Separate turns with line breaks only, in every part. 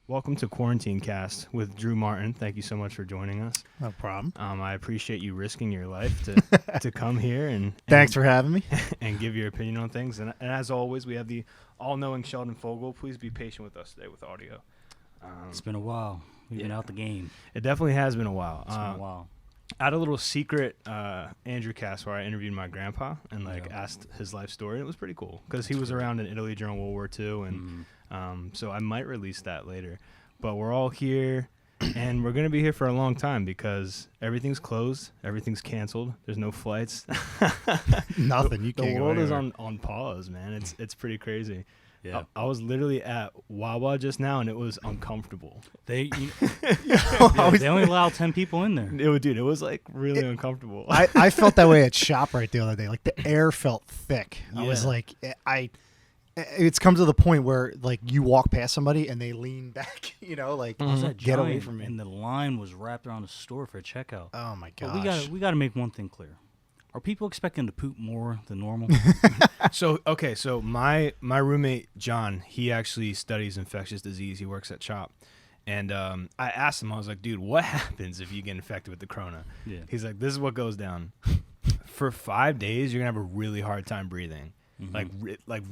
Welcome to Quarantine Cast with Drew Martin. Thank you so much for joining us.
No problem.
I appreciate you risking your life to come here and
Thanks for having me.
and give your opinion on things. And as always, we have the all-knowing Sheldon Fogel. Please be patient with us today with audio.
It's been a while. We've been out the game.
It definitely has been a while.
It's been a while.
I had a little secret Andrewcast where I interviewed my grandpa and asked his life story. It was pretty cool because he was around in Italy during World War II, and so I might release that later. But we're all here, and we're gonna be here for a long time because everything's closed, everything's canceled. There's no flights.
Nothing. You can't
The
go
world is
anywhere.
on pause, man. It's pretty crazy.
Yeah.
I was literally at Wawa just now, and it was uncomfortable.
They they only allow 10 people in there.
It was like really uncomfortable.
I felt that way at ShopRite the other day. Like the air felt thick. I was
Yeah.
like, it's come to the point where like you walk past somebody and they lean back. Like
I was at
get away
Giant,
from me.
and the line was wrapped around the store for a checkout.
Oh my
But
gosh.
we got to make one thing clear. Are people expecting to poop more than normal?
So my roommate John, he actually studies infectious disease. He works at CHOP, and I asked him, I was like, dude, what happens if you get infected with the corona?
Yeah.
He's like, this is what goes down. For 5 days, you're gonna have a really hard time breathing, like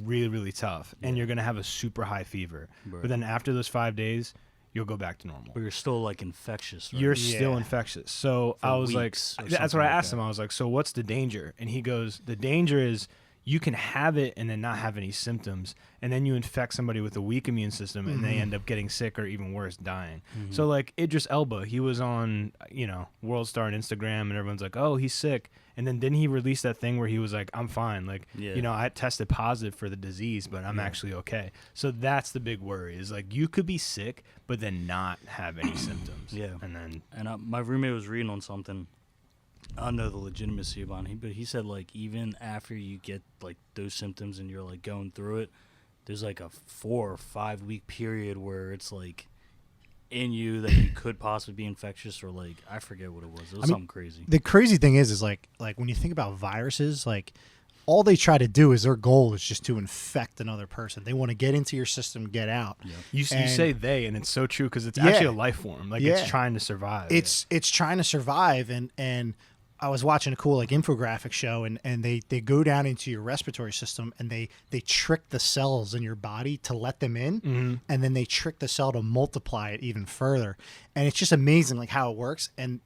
really really tough, and you're gonna have a super high fever.
Right.
But then after those 5 days, you'll go back to normal.
But you're still like infectious, right?
You're
Yeah.
still infectious. So
For
I was
weeks or
like, that's
something
what I
like
asked
that.
him. I was like, so what's the danger? And he goes, the danger is you can have it and then not have any symptoms, and then you infect somebody with a weak immune system, and they end up getting sick or even worse, dying. So like Idris Elba, he was on World Star on Instagram, and everyone's like, oh, he's sick. And then didn't he release that thing where he was like, I'm fine. Like,
Yeah.
I tested positive for the disease, but I'm actually okay. So that's the big worry is like you could be sick, but then not have any symptoms.
Yeah.
And then,
And my roommate was reading on something. I don't know the legitimacy about it, but he said like even after you get like those symptoms and you're like going through it, there's like a 4 or 5 week period where it's like in you that you could possibly be infectious, or like I forget what it was. It was something crazy.
The crazy thing is like when you think about viruses, like all they try to do is their goal is just to infect another person. They want to get into your system, get out.
Yeah.
you
And-
say they, and it's so true because it's
Yeah.
actually a life form. Like
Yeah.
it's trying to survive.
It's trying to survive, and I was watching a cool like infographic show, and they go down into your respiratory system, and they trick the cells in your body to let them in, and then they trick the cell to multiply it even further, and it's just amazing like how it works. And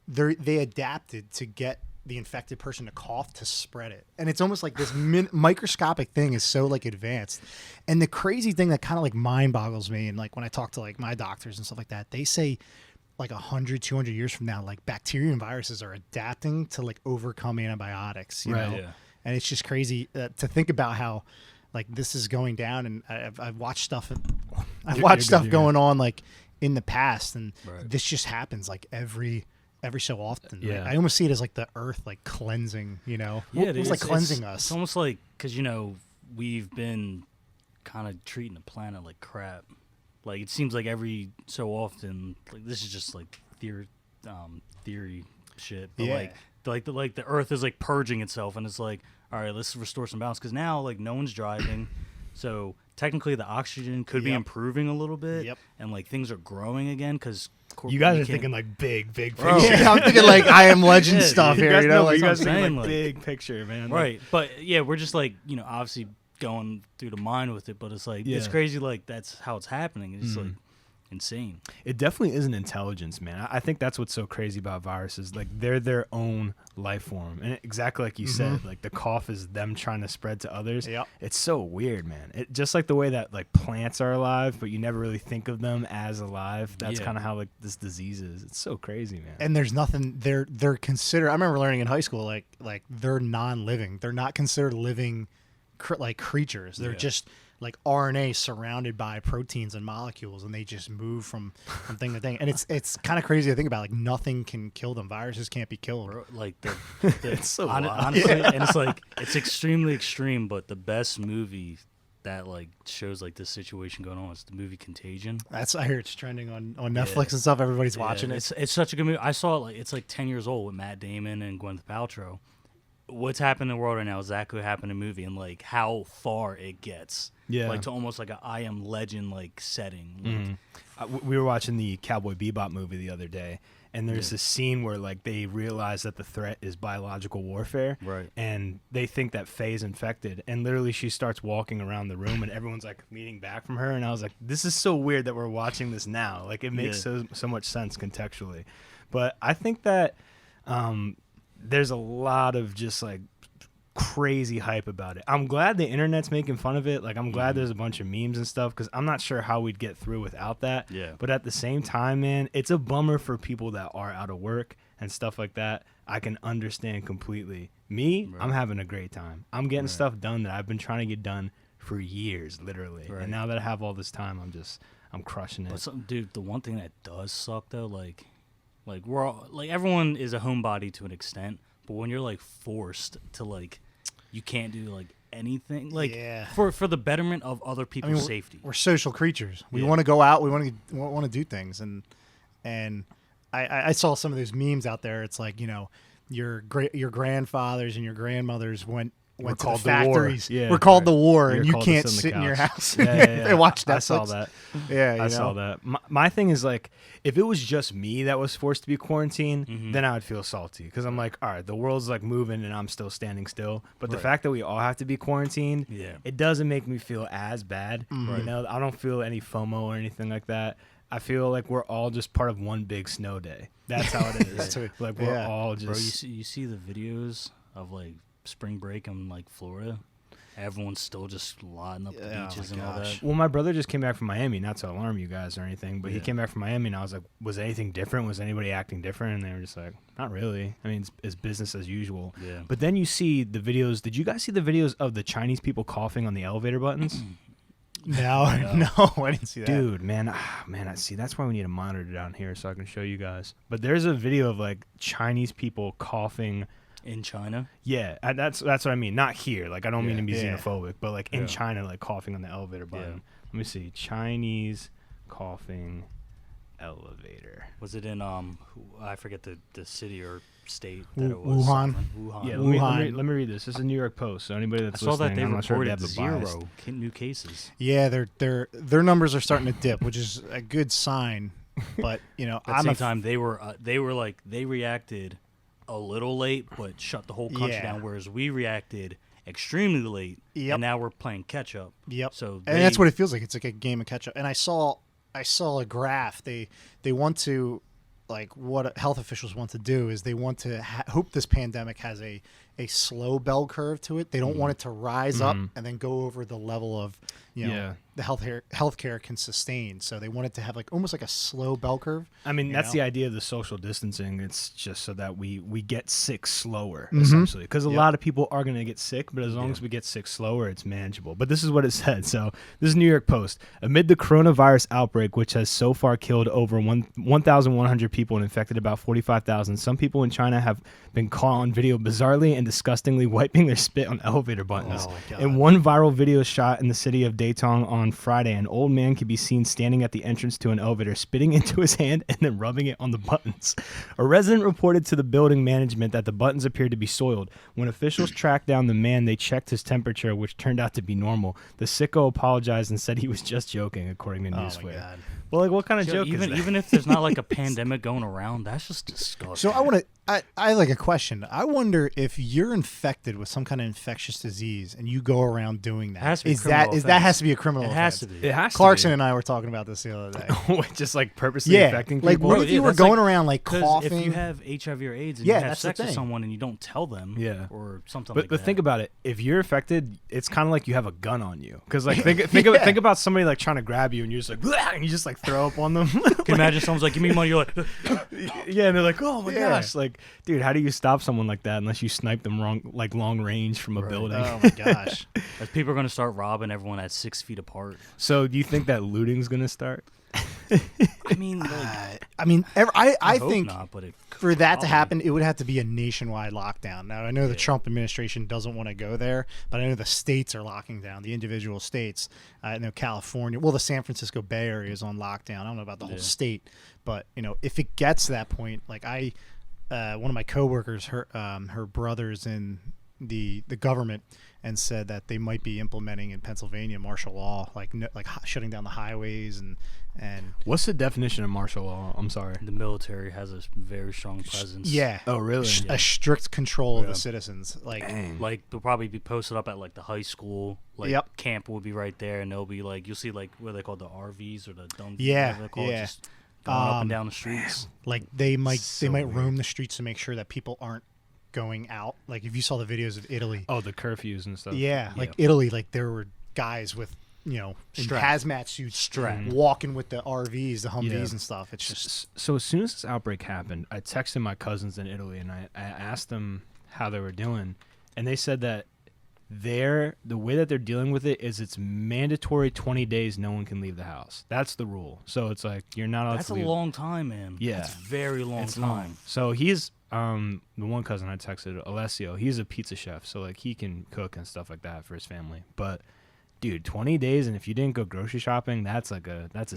they adapted to get the infected person to cough to spread it, and it's almost like this microscopic thing is so like advanced. And the crazy thing that kind of like mind boggles me, and like when I talk to like my doctors and stuff like that, they say like 100, 200 years from now, like bacteria and viruses are adapting to like overcome antibiotics, you
Right.
know?
Yeah.
And it's just crazy to think about how like this is going down. And I've watched stuff,
You're
watched
good,
stuff
you're
going on like in the past, and
Right.
this just happens like every so often.
Yeah.
Like, I almost see it as like the earth like cleansing,
it
it's like
is.
cleansing
It's
us.
almost like because we've been kind of treating the planet like crap. Like it seems like every so often, like this is just like theory shit. But
Yeah.
like the Earth is like purging itself, and it's like, all right, let's restore some balance because now like no one's driving, so technically the oxygen could be
Yep.
improving a little bit,
Yep.
and like things are growing again because
you guys are thinking like big
Bro.
picture.
Yeah, I'm thinking like I Am Legend
Yeah,
stuff
You
here,
guys
you know?
know,
Like,
you guys
I'm
are thinking
saying,
like
like-
big picture, man. Like,
right. But yeah, we're just like obviously going through the mind with it, but it's like it's
Yeah.
crazy. Like that's how it's happening. It's like insane.
It definitely is an intelligence, man. I think that's what's so crazy about viruses. Like they're their own life form, and exactly like you said, like the cough is them trying to spread to others.
Yep.
It's so weird, man. It just like the way that like plants are alive, but you never really think of them as alive. That's
Yeah.
kind of how like this disease is. It's so crazy, man.
And there's nothing they're considered. I remember learning in high school like they're non-living. They're not considered living like creatures. They're
Yeah.
just like RNA surrounded by proteins and molecules, and they just move from thing to thing. And it's kind of crazy to think about. Like nothing can kill them. Viruses can't be killed.
Bro, like the
It's so wild.
honestly, and it's like it's extremely extreme. But the best movie that like shows like this situation going on is the movie Contagion.
I hear it's trending on Netflix and stuff. Everybody's watching it.
It's such a good movie. I saw it like it's like 10 years old with Matt Damon and Gwyneth Paltrow. What's happening in the world right now is exactly what happened in the movie, and like how far it gets.
Yeah.
like to almost like a I Am Legend like setting. Like,
We were watching the Cowboy Bebop movie the other day, and there's this scene where like they realize that the threat is biological warfare,
Right.
and they think that Faye's infected, and literally she starts walking around the room, and everyone's like leaning back from her, and I was like, this is so weird that we're watching this now. Like it makes so much sense contextually, but I think that there's a lot of just like crazy hype about it. I'm glad the internet's making fun of it. Like I'm glad there's a bunch of memes and stuff, because I'm not sure how we'd get through without that.
Yeah.
But at the same time, man, it's a bummer for people that are out of work and stuff like that. I can understand completely. Me, I'm having a great time. I'm getting stuff done that I've been trying to get done for years, literally.
Right.
And now that I have all this time, I'm crushing it.
But dude, the one thing that does suck though, like we're all, like everyone is a homebody to an extent, but when you're like forced to like, you can't do like anything like for the betterment of other people's safety.
We're social creatures. We want to go out. We want to do things, and I saw some of those memes out there. It's like, you know, your grandfathers and your grandmothers went to the factories. We're called the war, and you can't sit in your house and watch Netflix.
I saw that.
I
saw that. My thing is like, if it was just me that was forced to be quarantined, then I would feel salty, because I'm like, all right, the world's like moving and I'm still standing still. But the fact that we all have to be quarantined, it doesn't make me feel as bad. You know, I don't feel any FOMO or anything like that. I feel like we're all just part of one big snow day. That's how it is. Like we're all just.
Bro, you see the videos of like spring break in like Florida? Everyone's still just lining up the beaches and all that.
Well, my brother just came back from Miami, not to alarm you guys or anything, but he came back from Miami, and I was like, was anything different? Was anybody acting different? And they were just like, not really. I mean, it's business as usual. Yeah. But then you see the videos. Did you guys see the videos of the Chinese people coughing on the elevator buttons?
No, I didn't see that.
Dude, man, I see. That's why we need a monitor down here so I can show you guys. But there's a video of like Chinese people coughing.
In China?
Yeah, that's what I mean. Not here. Like, I don't mean to be xenophobic, but like in China, like coughing on the elevator button. Let me see. Chinese coughing elevator.
Was it in I forget the city or state that it was.
Wuhan.
Wuhan.
Yeah,
Wuhan.
let me read this. This is New York Post. So anybody that's
I saw
listening,
that they
I'm not sure if they
reported
have the bias.
0 new cases.
Yeah, their numbers are starting to dip, which is a good sign. But you know,
at the same time, they reacted a little late, but shut the whole country down. Whereas we reacted extremely late, and now we're playing catch up.
Yep.
So
and that's what it feels like. It's like a game of catch up. And I saw a graph. They want to, like, what health officials want to do is they want to hope this pandemic has a slow bell curve to it. They don't want it to rise up and then go over the level of, you know, the healthcare can sustain. So they want it to have like almost like a slow bell curve.
I mean, that's the idea of the social distancing. It's just so that we get sick slower, essentially. Because a lot of people are going to get sick, but as long as we get sick slower, it's manageable. But this is what it said. So this is New York Post. Amid the coronavirus outbreak, which has so far killed over 1,100 people and infected about 45,000, some people in China have been caught on video bizarrely and disgustingly wiping their spit on elevator buttons. In one viral video shot in the city of Datong on Friday, an old man could be seen standing at the entrance to an elevator, spitting into his hand and then rubbing it on the buttons. A resident reported to the building management that the buttons appeared to be soiled. When officials tracked down the man, they checked his temperature, which turned out to be normal. The sicko apologized and said he was just joking, according to Newsweek. Well, like, what kind of joke is that?
Even if there's not like a pandemic going around, that's just disgusting.
So I like a question. I wonder if you're infected with some kind of infectious disease and you go around doing that. That has to be a criminal offense.
It has to be.
It has to
Clarkson
be.
and I were talking about this the other day.
Just like purposely infecting people.
Like, what if you were going around like coughing?
If you have HIV or AIDS and you have sex with someone and you don't tell them, or something like that.
But think about it. If you're affected, it's kind of like you have a gun on you. Because like think about somebody like trying to grab you and you're just like, "Bleh," and you just like throw up on them.
Can you imagine someone's like, give me money, you're like,
yeah, and they're like, oh my gosh, like, dude, how do you stop someone like that unless you snipe them long range from a building?
Oh my gosh.
As people are going to start robbing everyone at 6 feet apart.
So do you think that looting's going to start?
I mean,
I think
not, but
for that to happen, it would have to be a nationwide lockdown. Now, I know the Trump administration doesn't want to go there, but I know the states are locking down, the individual states. I know California, the San Francisco Bay Area is on lockdown. I don't know about the whole state, but, you know, if it gets to that point, like one of my coworkers, her brother's in the government and said that they might be implementing in Pennsylvania martial law, like shutting down the highways and.
What's the definition of martial law? I'm sorry.
The military has a very strong presence.
Yeah.
Oh, really?
A strict control of the citizens. Like,
Dang.
Like they'll probably be posted up at like the high school. Like
Yep.
camp will be right there, and they'll be like you'll see like what are they called, the RVs or the Dumvs,
Yeah,
whatever they're called,
yeah.
just going up and down the streets.
like they might
So
roam
weird.
the streets to make sure that people aren't going out. Like if you saw the videos of Italy,
Oh, the curfews and stuff.
yeah, like Italy, like there were guys with in
Strapped.
hazmat suits,
Strapped.
walking with the RVs, the Humvees
Yeah.
and stuff. It's just
So as soon as this outbreak happened, I texted my cousins in Italy and I asked them how they were doing, and they said that the way that they're dealing with it is it's mandatory 20 days no one can leave the house. That's the rule. So it's like you're not allowed
That's
to
a
leave.
long time, man.
Yeah.
That's a very long
It's
time.
long. So he's the one cousin I texted, Alessio, he's a pizza chef, so like he can cook and stuff like that for his family. But dude, 20 days, and if you didn't go grocery shopping, that's a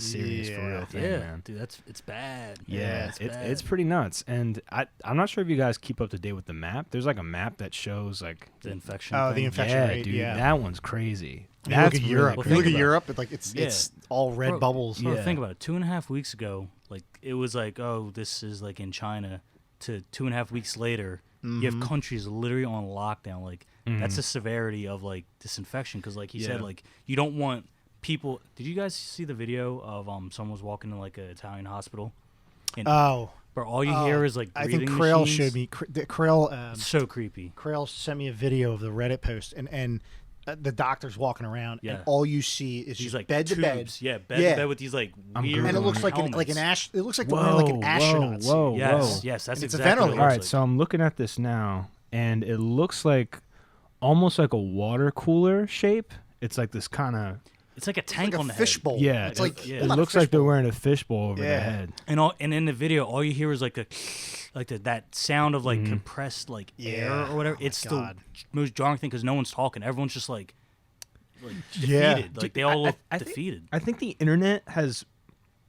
serious for real thing,
Yeah,
man.
dude, it's bad.
Yeah,
it's
it's
bad.
pretty nuts. And I'm not sure if you guys keep up to date with the map. There's like a map that shows like
The infection.
Oh, the
thing.
infection
yeah,
rate,
dude,
yeah.
that one's crazy.
you look
That's
at
really
Europe.
Well,
You look
think
at
about
Europe, it's like it's all red
Bro,
bubbles.
Bro,
Yeah.
think about it. 2.5 weeks ago, like it was like, oh, this is like in China. To 2.5 weeks later, you have countries literally on lockdown. Like that's the severity of like this infection. Because like he said,
Yeah.
like you don't want people. Did you guys see the video of someone was walking in like an Italian hospital? And
Oh,
bro, all you hear is like
I
breathing
think Krail
machines.
showed me. Krail
It's so creepy.
Krail sent me a video of the Reddit post, and the doctor's walking around,
Yeah.
and all you see is
These
just
like
bed to bed,
tubes. Yeah, bed
Yeah.
to bed with these like
I'm
weird.
and it looks like
helmets.
an ash. It looks like they're wearing like an astronaut suit.
whoa,
Yes, yes, that's
And it's a
exactly what it
ventilator.
All
looks
right,
like.
so I'm looking at this now, and it looks like almost like a water cooler shape. It's like this kind of
it's like a
It's
tank
like
on
a
the head.
fishbowl.
yeah.
It's like
yeah.
It
well, not a
looks like they're
fishbowl.
wearing a fishbowl over
Yeah.
their head.
And in the video, all you hear is like that sound of like compressed like air
Yeah.
or whatever.
Oh my
It's the
God.
most jarring thing because no one's talking. Everyone's just like defeated.
Yeah.
Like they all look
I think-
defeated.
I think the internet has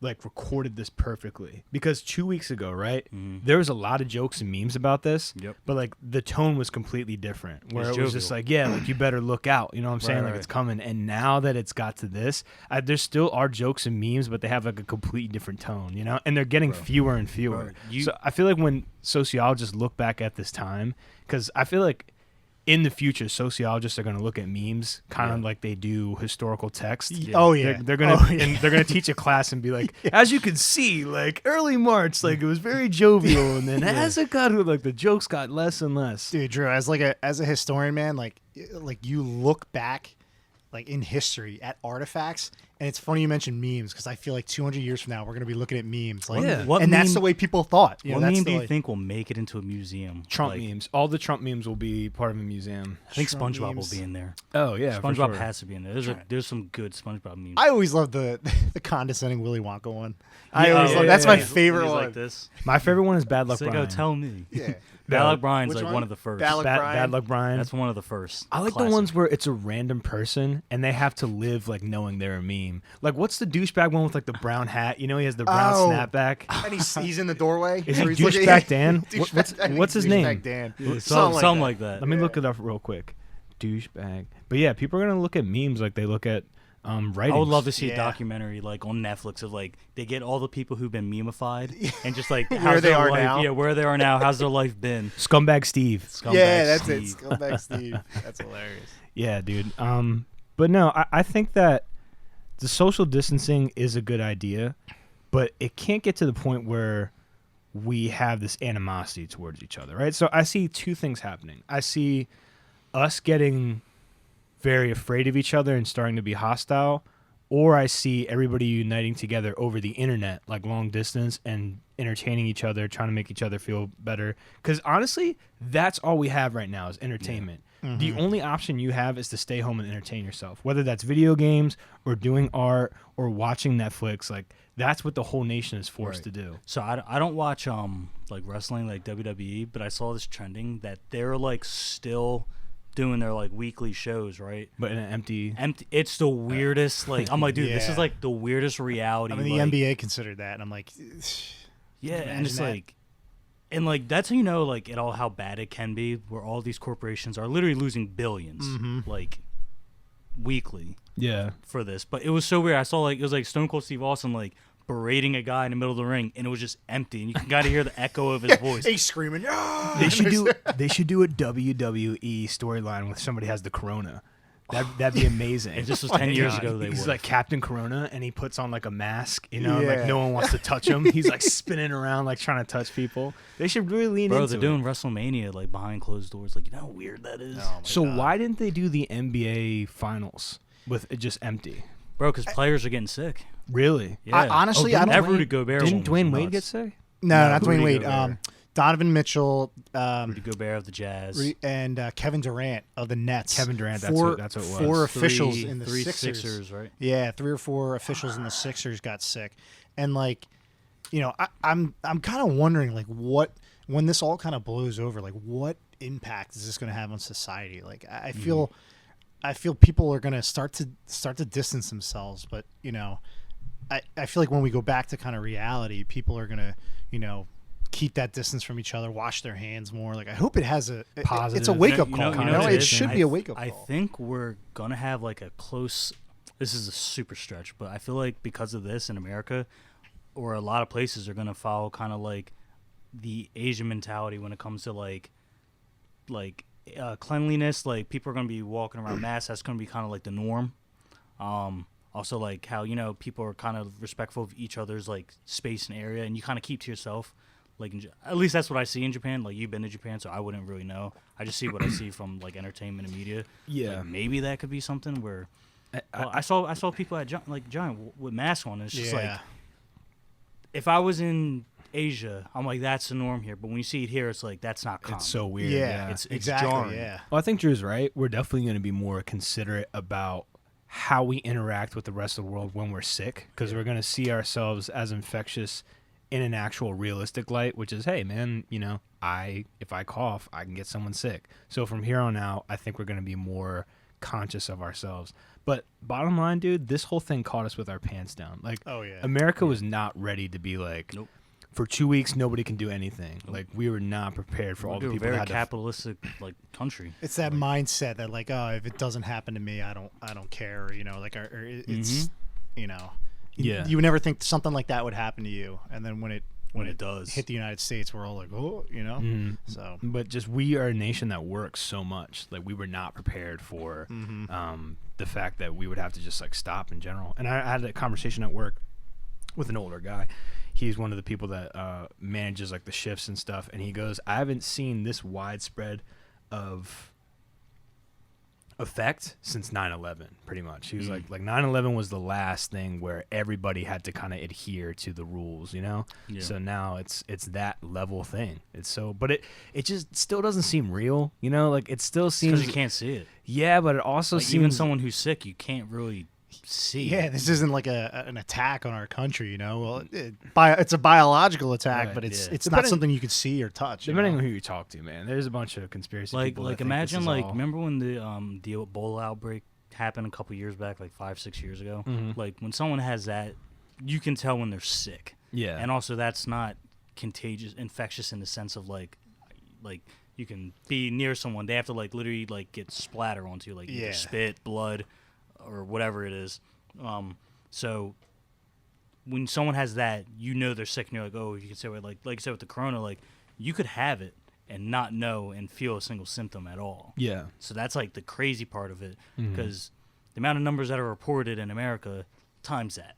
like recorded this perfectly because 2 weeks ago, right? There was a lot of jokes and memes about this.
Yep.
But like the tone was completely different, where
was
it was just
jovial.
like, yeah, like you better look out. You know what I'm saying?
Right,
Like
right.
it's coming. And now that it's got to this, there still are jokes and memes, but they have like a completely different tone. You know, and they're getting fewer and fewer.
Bro, you-
So I feel like when sociologists look back at this time, because I feel like in the future, sociologists are going to look at memes kind of like they do historical text.
Oh yeah,
They're gonna
Oh, yeah.
and they're gonna teach a class and be like, as you can see, like early March, like it was very jovial, and then as it got like the jokes got less and less.
Dude, Drew, as a historian, man, like you look back, like in history at artifacts, and it's funny you mentioned memes because I feel like 200 years from now we're gonna be looking at memes, like,
Yeah.
What
and that's
meme-
the way people thought. You know,
What
that's
meme
the
do you
way-
think will make it into a museum?
Trump
Like,
memes, all the Trump memes will be part of a museum.
I think
Trump
SpongeBob
memes?
will be in there.
Oh yeah, for
SpongeBob
sure.
has to be in there. There's some good SpongeBob memes.
I always love the condescending Willy Wonka one. I
Yeah,
always
yeah,
love
yeah,
that's
yeah.
my
He's-
favorite
he's
one.
like this.
My favorite one is Bad Luck
It's like,
Brian.
oh, tell me.
Yeah,
Bad Luck Brian's
Which
like
one?
one of the first.
Bad Luck Brian.
Bad Luck Brian.
That's one of the first.
I like the
Classic.
ones where it's a random person and they have to live like knowing they're a meme. Like, what's the douchebag one with like the brown hat? You know, he has the brown
Oh.
snapback.
and he's in the doorway.
Is he
Or he's looking-
douchebag Dan?
Douchebag-
What's his
douchebag
name?
Dan.
Yeah,
Something
something like that.
Let me look it up real quick. Douchebag. But yeah, people are gonna look at memes like they look at writings.
I would love to see
Yeah.
a documentary like on Netflix of like they get all the people who've been memeified and just like
Where
how's
they
their
are
life,
now.
yeah, where they are now, how's their life been?
Scumbag Steve.
Scumbag
Yeah, that's
Steve.
it. Scumbag Steve. That's hilarious.
Yeah, dude. But no, I think that the social distancing is a good idea, but it can't get to the point where we have this animosity towards each other, right? So I see two things happening. I see us getting very afraid of each other and starting to be hostile, or I see everybody uniting together over the internet, like long distance, and entertaining each other, trying to make each other feel better. Because honestly, that's all we have right now is entertainment. The only option you have is to stay home and entertain yourself, whether that's video games or doing art or watching Netflix. Like, that's what the whole nation is forced to do.
So I don't watch like wrestling like WWE, but I saw this trending that they're like still doing their like weekly shows, right?
But in an empty...
It's the weirdest. Like I'm like, dude, this
Yeah.
is like the weirdest reality.
I mean, the
like,
NBA considered that, and I'm like,
yeah, and
imagine
it's
that.
like And like that's how you know like it all how bad it can be, where all these corporations are literally losing billions like weekly
Yeah.
for this. But it was so weird. I saw like it was like Stone Cold Steve Austin like berating a guy in the middle of the ring, and it was just empty, and you can kind of hear the echo of his voice.
He's screaming. "Ah!"
They should do a WWE storyline where somebody has the corona. That'd be amazing.
If this was 10 years ago, they
He's
would.
like Captain Corona, and he puts on like a mask, you know, and,
Yeah.
like no one wants to touch him. He's like spinning around, like trying to touch people. They should really lean
Bro,
into
they're doing
it.
WrestleMania like behind closed doors. Like, you know how weird that is?
Oh my
So
God.
why didn't they do the NBA finals with it just empty?
Bro, because players are getting sick.
Really?
Yeah.
Honestly, I
didn't
don't.
that Rudy Gobert
Didn't
one was
Dwayne Wade
nuts.
get sick?
No, not Dwayne
Rudy
Wade.
Gobert.
Donovan Mitchell,
Rudy Gobert of the Jazz.
and Kevin Durant of the Nets.
Kevin Durant, that's
Four-
what it was.
Four officials in the
three
Sixers.
right?
Yeah, 3 or 4 officials in the Sixers got sick, and like, you know, I'm kind of wondering like what when this all kind of blows over, like what impact is this going to have on society? Like I feel people are going to start to distance themselves, but you know, I feel like when we go back to kind of reality, people are going to, you know, keep that distance from each other, wash their hands more. Like I hope it has
Positive.
it's a wake up
You
call.
know
You know,
what
it
is?
should be a wake up
I
call.
think we're gonna have like a close. This is a super stretch, but I feel like because of this in America, or a lot of places are gonna follow kind of like the Asian mentality when it comes to like cleanliness. Like people are gonna be walking around masks. That's gonna be kind of like the norm. Also like how, you know, people are kind of respectful of each other's like space and area, and you kind of keep to yourself. Like at least that's what I see in Japan. Like you've been to Japan, so I wouldn't really know. I just see what I see from like entertainment and media.
Yeah.
Like, maybe that could be something where. Well, I saw people at Giant with masks on. And it's just like if I was in Asia, I'm like that's the norm here. But when you see it here, it's like that's not common.
It's so weird.
Yeah,
It's
exactly.
jarring.
Yeah.
Well, I think Drew's right. We're definitely going to be more considerate about how we interact with the rest of the world when we're sick, because we're going to see ourselves as infectious in an actual realistic light, which is, hey, man, you know, if I cough, I can get someone sick. So from here on out, I think we're going to be more conscious of ourselves. But bottom line, dude, this whole thing caught us with our pants down. Like,
Oh, yeah.
America was not ready to be like,
Nope.
for 2 weeks, nobody can do anything. Like, we were not prepared for all the
We're a
people
very
that had
capitalistic like country.
It's that mindset that like, oh, if it doesn't happen to me, I don't care. Or, you know, like, or it's, you know,
Yeah.
you would never think something like that would happen to you, and then when it
does.
hit the United States, we're all like, oh, you know.
Mhm.
So
But just we are a nation that works so much. Like we were not prepared for the fact that we would have to just like stop in general. And I had a conversation at work with an older guy. He's one of the people that manages like the shifts and stuff. And he goes, I haven't seen this widespread of effect since 9/11, pretty much. He was like 9/11 was the last thing where everybody had to kind of adhere to the rules, you know.
Yeah.
So now it's that level thing. It's so, but it just still doesn't seem real, you know. Like it still seems,
Because you can't see it.
yeah, but it also
Like
seems
even someone who's sick, you can't really see.
yeah, this isn't like an attack on our country, you know. Well, it's a biological attack,
Right,
but it's
yeah.
it's
Depending-
not something you can see or touch. you
depending
know?
on who you talk to, man. There's a bunch of conspiracy
Like
people. that think
imagine
this is
like
all-
remember when the Ebola outbreak happened a couple years back, like 5-6 years ago. Like when someone has that, you can tell when they're sick.
yeah,
And also that's not contagious, infectious in the sense of like you can be near someone, they have to like literally like get splatter onto you, like either
Yeah.
spit, blood, or whatever it is. So when someone has that, you know they're sick, and you're like, oh, you can say like you said with the corona, like you could have it and not know and feel a single symptom at all.
yeah,
So that's like the crazy part of it,
Mm-hmm.
because the amount of numbers that are reported in America times that.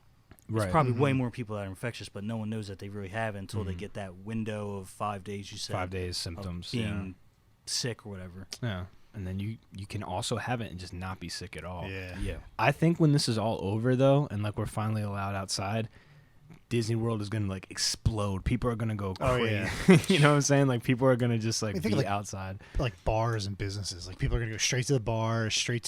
There's
right.
probably way more people that are infectious, but no one knows that they really have it until they get that window of 5 days. You said
5 days
of
symptoms,
being sick or whatever.
yeah. And then you can also have it and just not be sick at all.
Yeah.
Yeah,
I think when this is all over though, and like we're finally allowed outside, Disney World is gonna like explode. People are gonna go
Oh,
crazy.
yeah.
You know what I'm saying? Like people are gonna just like
I think,
be
like,
outside.
Like bars and businesses, like people are gonna go straight to the bar, straight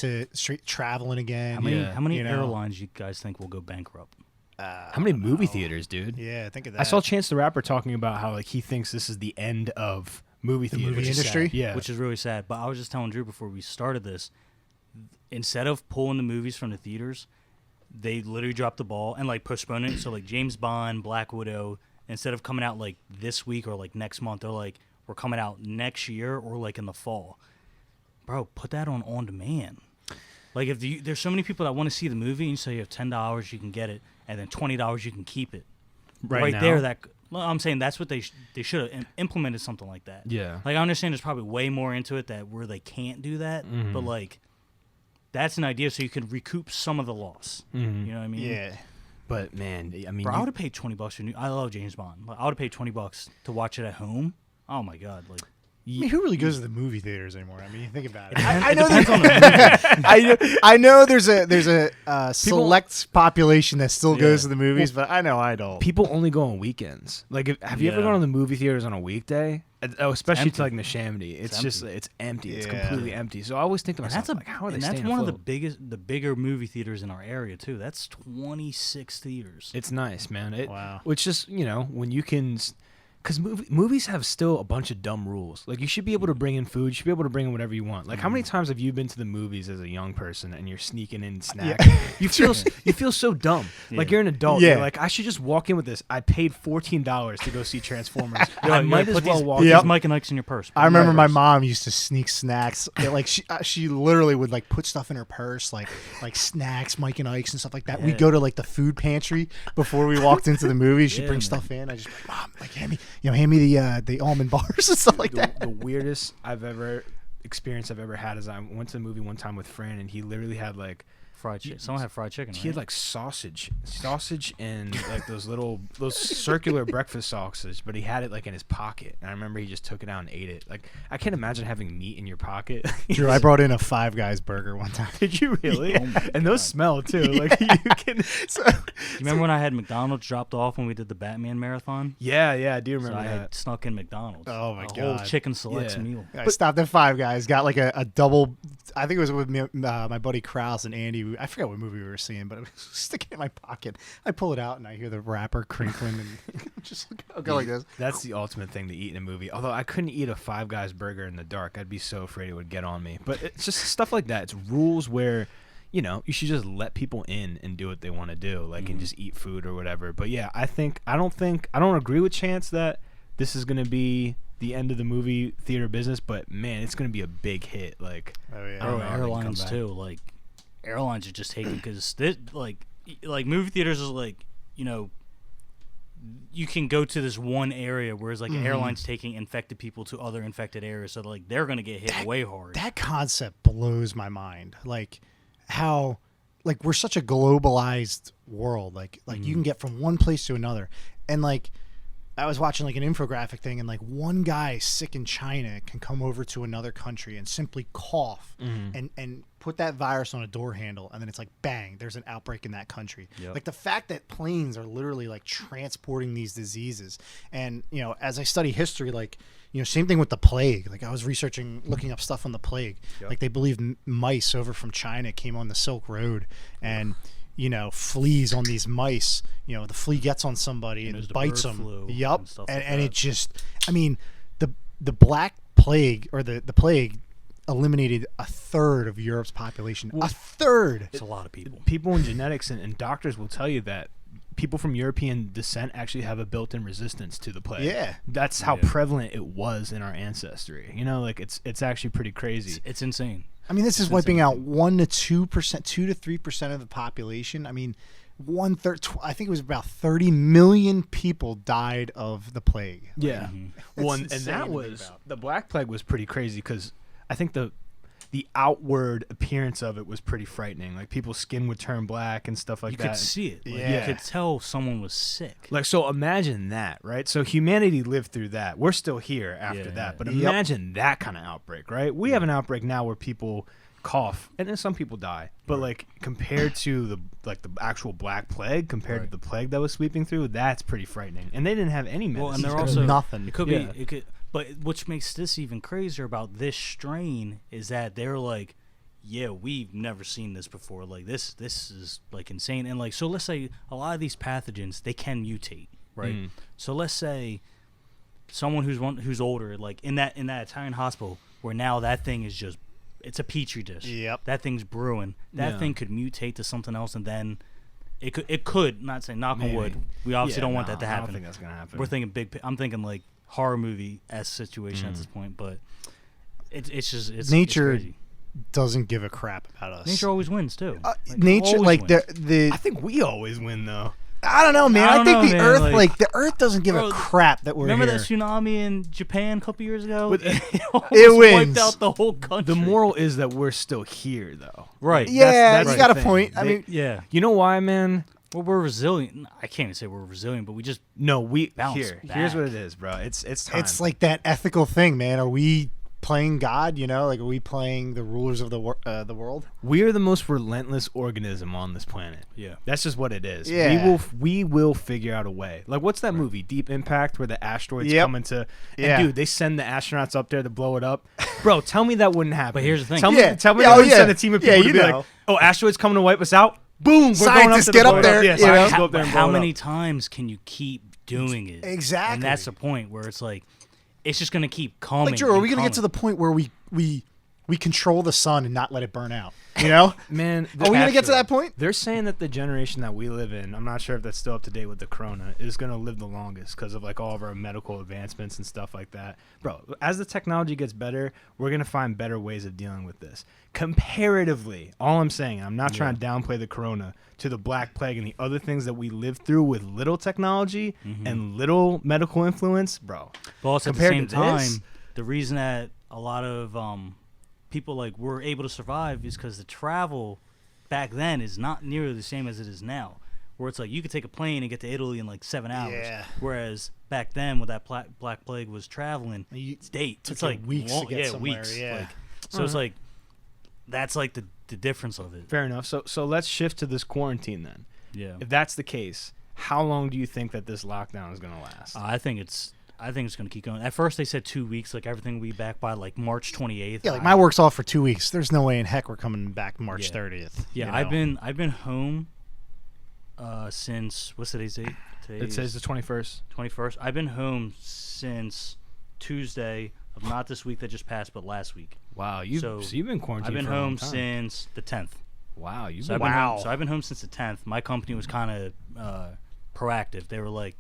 traveling again.
Yeah.
how many
you know.
airlines you guys think will go bankrupt?
How many movie theaters, dude?
Yeah, think of that.
I saw Chance the Rapper talking about how like he thinks this is the end of movie theaters.
movie
which is
industry?
sad. Yeah.
Which is really sad. But I was just telling Drew before we started this, instead of pulling the movies from the theaters, they literally dropped the ball and like postponed it. So like James Bond, Black Widow, instead of coming out like this week or like next month, they're like, we're coming out next year or like in the fall. Bro, put that on demand. Like if there's so many people that want to see the movie, and you say you have $10, you can get it, and then $20 you can keep it.
Right now?
There, I'm saying that's what they should have implemented something like that.
Yeah.
Like I understand there's probably way more into it that where they can't do that, but like that's an idea so you can recoup some of the loss. You know what I mean?
Yeah.
But man, I mean,
Bro, I would have paid $20 for I love James Bond. Like, I would have paid $20 to watch it at home. Oh my god! Like,
I mean, who really goes to the movie theaters anymore? I mean, think about it.
I know depends on the movie.
I know there's a select population that still goes to the movies, but I know I don't.
people only go on weekends. Like, have you ever gone to the movie theaters on a weekday? Especially to like Neshaminy, it's just it's empty. It's completely empty. So I always think to myself, like, how are they staying
That's one
afloat?
of the bigger movie theaters in our area too. That's 26 theaters.
It's nice, man.
Wow.
Which just, when you can, because movies have still a bunch of dumb rules. Like, you should be able to bring in food. You should be able to bring in whatever you want. Like, how many times have you been to the movies as a young person and you're sneaking in snacks? You feel so dumb. Like, you're an adult.
Yeah.
You're like, I should just walk in with this. I paid $14 to go see Transformers. I might as well walk
These
in.
Mike and Ike's in your purse.
I remember my mom used to sneak snacks. Like she literally would like put stuff in her purse, like snacks, Mike and Ike's and stuff like that.
Yeah.
We'd go to like the food pantry before we walked into the movie. She'd bring stuff in. I just be like, Mom, like hand me the almond bars and stuff like that.
The weirdest experience I've ever had is I went to the movie one time with Fran, and he literally had like
fried chicken. Someone had fried chicken.
He had like sausage and like those circular breakfast sausage, but he had it like in his pocket. And I remember he just took it out and ate it. Like, I can't imagine having meat in your pocket.
Drew, I brought in a Five Guys burger one time.
Did you really?
Oh my
and those
God.
smell too. Like, you can.
So,
You remember when I had McDonald's dropped off when we did the Batman marathon?
Yeah, I do
So
remember
I
that.
had snuck in McDonald's.
Oh my
a
God.
whole chicken selects
Yeah.
meal.
I stopped at Five Guys, got like a double. I think it was with me, my buddy Krause and Andy. I forgot what movie we were seeing, but it was sticking in my pocket. I pull it out and I hear the wrapper crinkling and just go like this.
That's the ultimate thing to eat in a movie. Although I couldn't eat a Five Guys burger in the dark. I'd be so afraid it would get on me. But it's just stuff like that. It's rules where, you should just let people in and do what they want to do, like, and just eat food or whatever. But yeah, I don't agree with Chance that this is going to be the end of the movie theater business, but man, it's going to be a big hit. Like,
Oh yeah.
I don't know how they can come
Airlines
back.
too. Like airlines are just taking because like movie theaters is like you can go to this one area, whereas like airlines taking infected people to other infected areas, so like they're gonna get hit way hard.
That concept blows my mind. Like how, like we're such a globalized world. Like you can get from one place to another, and like I was watching like an infographic thing, and like one guy sick in China can come over to another country and simply cough and put that virus on a door handle, and then it's like bang, there's an outbreak in that country.
Yep.
Like the fact that planes are literally like transporting these diseases, and as I study history, like same thing with the plague. Like I was looking up stuff on the plague.
Yep.
Like they believe mice over from China came on the Silk Road and fleas on these mice. The flea gets on somebody and
there's the
bites
bird
them.
flu
Yep.
and stuff
And,
like
and
that.
it just, I mean, the Black Plague or the plague eliminated a third of Europe's population. A third.
It's a lot of people.
People in genetics and doctors will tell you that people from European descent actually have a built-in resistance to the plague.
Yeah.
That's how prevalent it was in our ancestry. Like it's actually pretty crazy.
It's insane.
I mean, this is wiping out 1 to 2%, 2 to 3% of the population. I mean, 1/3. I think it was about 30 million people died of the plague.
Yeah. Well, and
insane
that
to think
was
about.
the Black Plague was pretty crazy because I think the outward appearance of it was pretty frightening. Like people's skin would turn black and stuff like
You
that.
could see it. Like,
Yeah.
You could tell someone was sick.
Like, so imagine that, right? So humanity lived through that. We're still here after
Yeah.
that. But
Yep.
imagine that kind of outbreak, right? We have an outbreak now where people cough and then some people die. But like compared to the actual Black Plague, compared to the plague that was sweeping through, that's pretty frightening. And they didn't have any medicine.
Well, and they're
There's
also
nothing.
It could
Yeah.
be. It could. But which makes this even crazier about this strain is that they're like, yeah, we've never seen this before. Like this is like insane. And like, so let's say a lot of these pathogens they can mutate, right?
Mhm.
So let's say someone who's older, like in that Italian hospital, where now that thing is just it's a petri dish.
Yep.
That thing's brewing. That
Yeah.
thing could mutate to something else, and then It could. Not saying knock on wood. We obviously don't want that to happen.
I don't think that's gonna happen.
We're thinking I'm thinking like horror movie-esque situation at this point, but it's
nature
it's crazy.
doesn't give a crap about us.
Nature always wins too.
Nature,
always
like
wins.
the
I think we always win though.
I don't know, man.
I
I,
don't
think
know,
the
man,
Earth,
like-
the Earth doesn't give a crap that we're
Remember
here.
that tsunami in Japan a couple years ago?
But-
It almost
It wins.
wiped out the whole country.
The moral is that we're still here though.
right?
Yeah,
that's
you
the
got a
thing.
point. I
They-
mean,
Yeah.
You know why, man?
Well, we're resilient. I can't even say we're resilient, but we just
No, we
Bounce
here's
back.
what it is, bro. It's time.
it's like that ethical thing, man. Are we playing God? You know, like are we playing the rulers of the world?
we are the most relentless organism on this planet.
yeah.
That's just what it is.
Yeah.
We will figure out a way. Like what's that movie, Deep Impact, where the asteroids
Yep.
come into and
Yeah.
dude, they send the astronauts up there to blow it up. Bro, tell me that wouldn't happen.
But here's the thing.
Tell me
Yeah.
tell me
Yeah,
they
oh,
wouldn't
yeah.
send a team of people
Yeah,
to
you
be
know.
like, oh, asteroids coming to wipe us out? Boom, we're
Scientists
going
get
up
up
to
there,
Yeah,
you
scientists
know?
go up there and
How
blow it
many
up.
times can you keep doing it?
Exactly.
And that's the point where it's like, it's just gonna keep coming.
Like, Drew, are
and
we gonna get to
coming.
the point where we control the sun and not let it burn out? You know?
Man,
Are we gonna get to that point?
They're saying that the generation that we live in, I'm not sure if that's still up to date with the corona, is going to live the longest because of like all of our medical advancements and stuff like that. Bro, as the technology gets better, we're going to find better ways of dealing with this. Comparatively, all I'm saying, I'm not trying to downplay the corona to the Black Plague and the other things that we lived through with little technology and little medical influence, bro.
But also at the
compared
same
to
time,
this-
the reason that a lot of people like were able to survive is because the travel back then is not nearly the same as it is now. Where it's like you could take a plane and get to Italy in like 7 hours.
Yeah.
Whereas back then, when that Black Plague was traveling,
It
dates.
took
It's
you
like
weeks to get somewhere,
weeks.
yeah.
Like, so it's like that's like the difference of it.
Fair enough. So let's shift to this quarantine then.
Yeah.
If that's the case, how long do you think that this lockdown is going to last?
I think it's going to keep going. At first, they said 2 weeks, like everything will be back by like March 28th.
Yeah, like my work's off for 2 weeks. There's no way in heck we're coming back March
Yeah.
30th.
Yeah,
you know?
I've been home since what's today's date?
It says the 21st.
21st. I've been home since Tuesday of not this week that just passed, but last week.
Wow,
So,
you've been quarantined.
I've been
for a long
home
time.
since the 10th.
Wow, you've
So
been
I've been home. So I've been home since the 10th. My company was kind of proactive. They were like,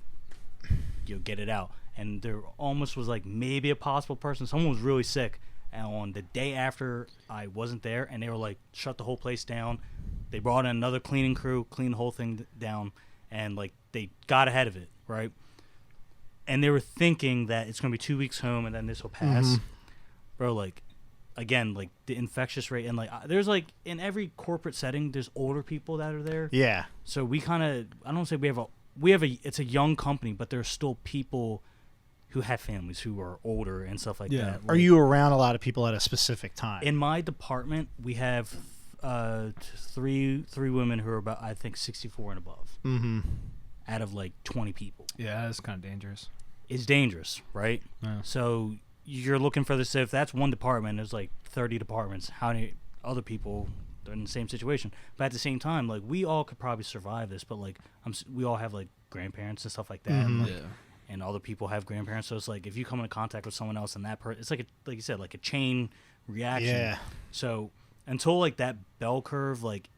"Yo, get it out." And there almost was like maybe a possible person. Someone was really sick, and on the day after I wasn't there, and they were like, "Shut the whole place down." They brought in another cleaning crew, cleaned the whole thing down, and like they got ahead of it, right? And they were thinking that it's gonna be 2 weeks home, and then this will pass. Bro, like, again, like the infectious rate, and like there's like in every corporate setting, there's older people that are there.
Yeah.
So we kind of, I don't say we have a, it's a young company, but there's still people who have families who are older and stuff like
Yeah.
that.
Are
Like,
you around a lot of people at a specific time?
in my department? We have three women who are about, I think, 64 and above,
Mm-hmm.
out of like 20 people.
Yeah, that's kind of dangerous.
It's dangerous, right?
Yeah.
So you're looking for this. If that's one department, there's like 30 departments. How many other people are in the same situation? But at the same time, like we all could probably survive this. But like we all have like grandparents and stuff like that. And, like,
Yeah.
and other people have grandparents. So it's like if you come into contact with someone else and that person, it's like like you said, like a chain reaction.
Yeah.
So until like that bell curve like